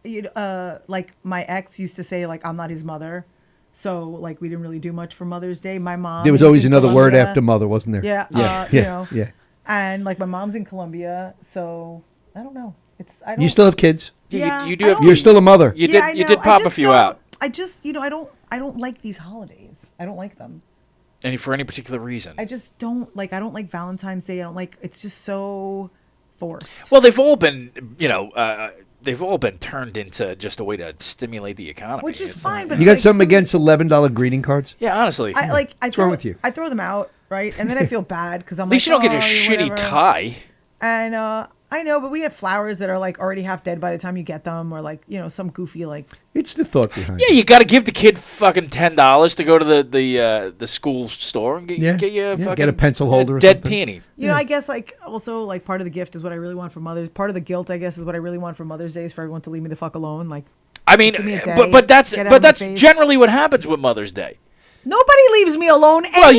my ex used to say like I'm not his mother, so like we didn't really do much for Mother's Day. My mom. There was is always in another word Colombia. after mother, wasn't there? Yeah, yeah. And like my mom's in Colombia, so I don't know. I don't. You still have kids. Yeah, you do I have. don't- You're still a mother. You Yeah, I did know. I pop a just few don't- out. I just I don't like these holidays. I don't like them. And for any particular reason. I just don't like. I don't like Valentine's Day. I don't like. It's just so forced. Well, they've all been, they've all been turned into just a way to stimulate the economy. Which is It's fine, not- but You got something against $11 greeting cards? yeah, honestly. I like. I What's throw wrong with you? I throw them out, right, and then I feel bad because I'm At least like, you don't get a "Oh, shitty whatever." tie. And I know, but we have flowers that are like already half dead by the time you get them, or like some goofy like. It's the thought behind Yeah, it. you got to give the kid fucking $10 to go to the school store and get you a Yeah, fucking get a pencil holder or dead something. peony. I guess like also like part of the gift is what I really want for Mother's. Part of the guilt, I guess, is what I really want for Mother's Day is for everyone to leave me the fuck alone. Like, I mean, give me a day, but that's get out of my face. generally what happens with Mother's Day. Nobody leaves me alone any Well,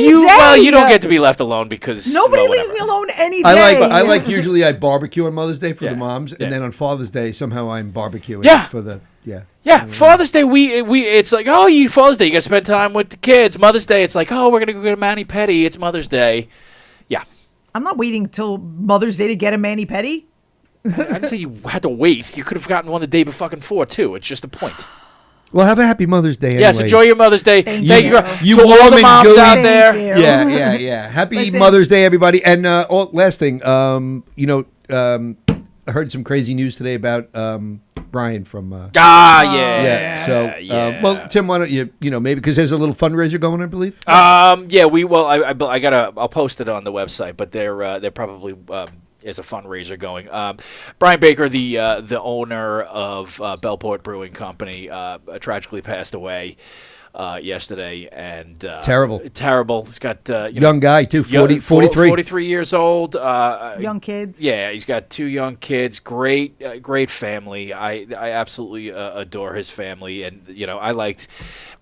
day. you don't get to be left alone because Nobody leaves whatever. me alone any day. I like usually I barbecue on Mother's Day for Yeah. the moms, Yeah. and then on Father's Day somehow I'm barbecuing Yeah. for the yeah. Yeah, Father's Day, we it's like, oh, you Father's Day, you got to spend time with the kids. Mother's Day, it's like, oh, we're gonna go get a mani pedi. It's Mother's Day. Yeah, I'm not waiting till Mother's Day to get a mani-pedi. I didn't say you had to wait. You could have gotten one the day before too. It's just a point. Well, have a happy Mother's Day. Yes, anyway. enjoy your Mother's Day. Thank Thank you. you, You to all warm the and moms gooey. out Thank there. you. Yeah. Happy Listen. Mother's Day, everybody. And last thing, I heard some crazy news today about Brian from. Yeah. So, well, Tim, why don't you, maybe because there's a little fundraiser going, I believe. Yeah, I'll post it on the website, but they're probably is a fundraiser going. Brian Baker, the owner of Bellport Brewing Company, tragically passed away yesterday, and Terrible. He's got Young guy too, 43. 43 years old. Young kids. Yeah, he's got 2 young kids. Great family. I absolutely adore his family, and I liked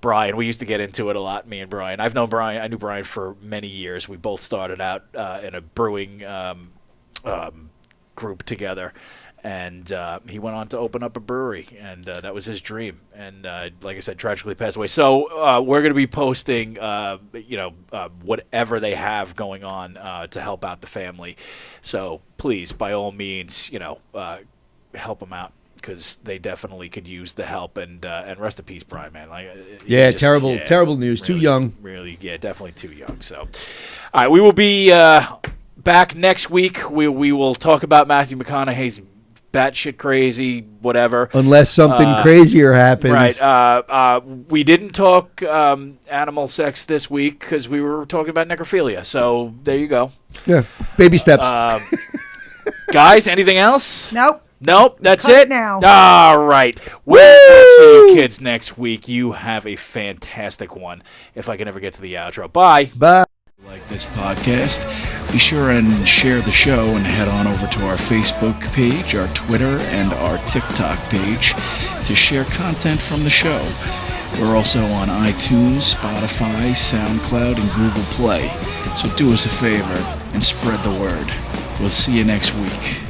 Brian. We used to get into it a lot, me and Brian. I knew Brian for many years. We both started out in a brewing group together, and he went on to open up a brewery, and that was his dream. And like I said, tragically passed away. So we're going to be posting, whatever they have going on to help out the family. So please, by all means, help them out, because they definitely could use the help. And rest in peace, Brian, man. Terrible news. Too young. Really, definitely too young. So, all right, we will be back next week. We will talk about Matthew McConaughey's batshit crazy, whatever. Unless something crazier happens. Right. We didn't talk animal sex this week because we were talking about necrophilia. So there you go. Yeah. Baby steps. Guys, anything else? Nope. That's Cut it now. All right. We'll see you kids next week. You have a fantastic one. If I can ever get to the outro. Bye. Bye. Like this podcast, be sure and share the show and head on over to our Facebook page, our Twitter, and our TikTok page to share content from the show. We're also on iTunes, Spotify, SoundCloud, and Google Play. So do us a favor and spread the word. We'll see you next week.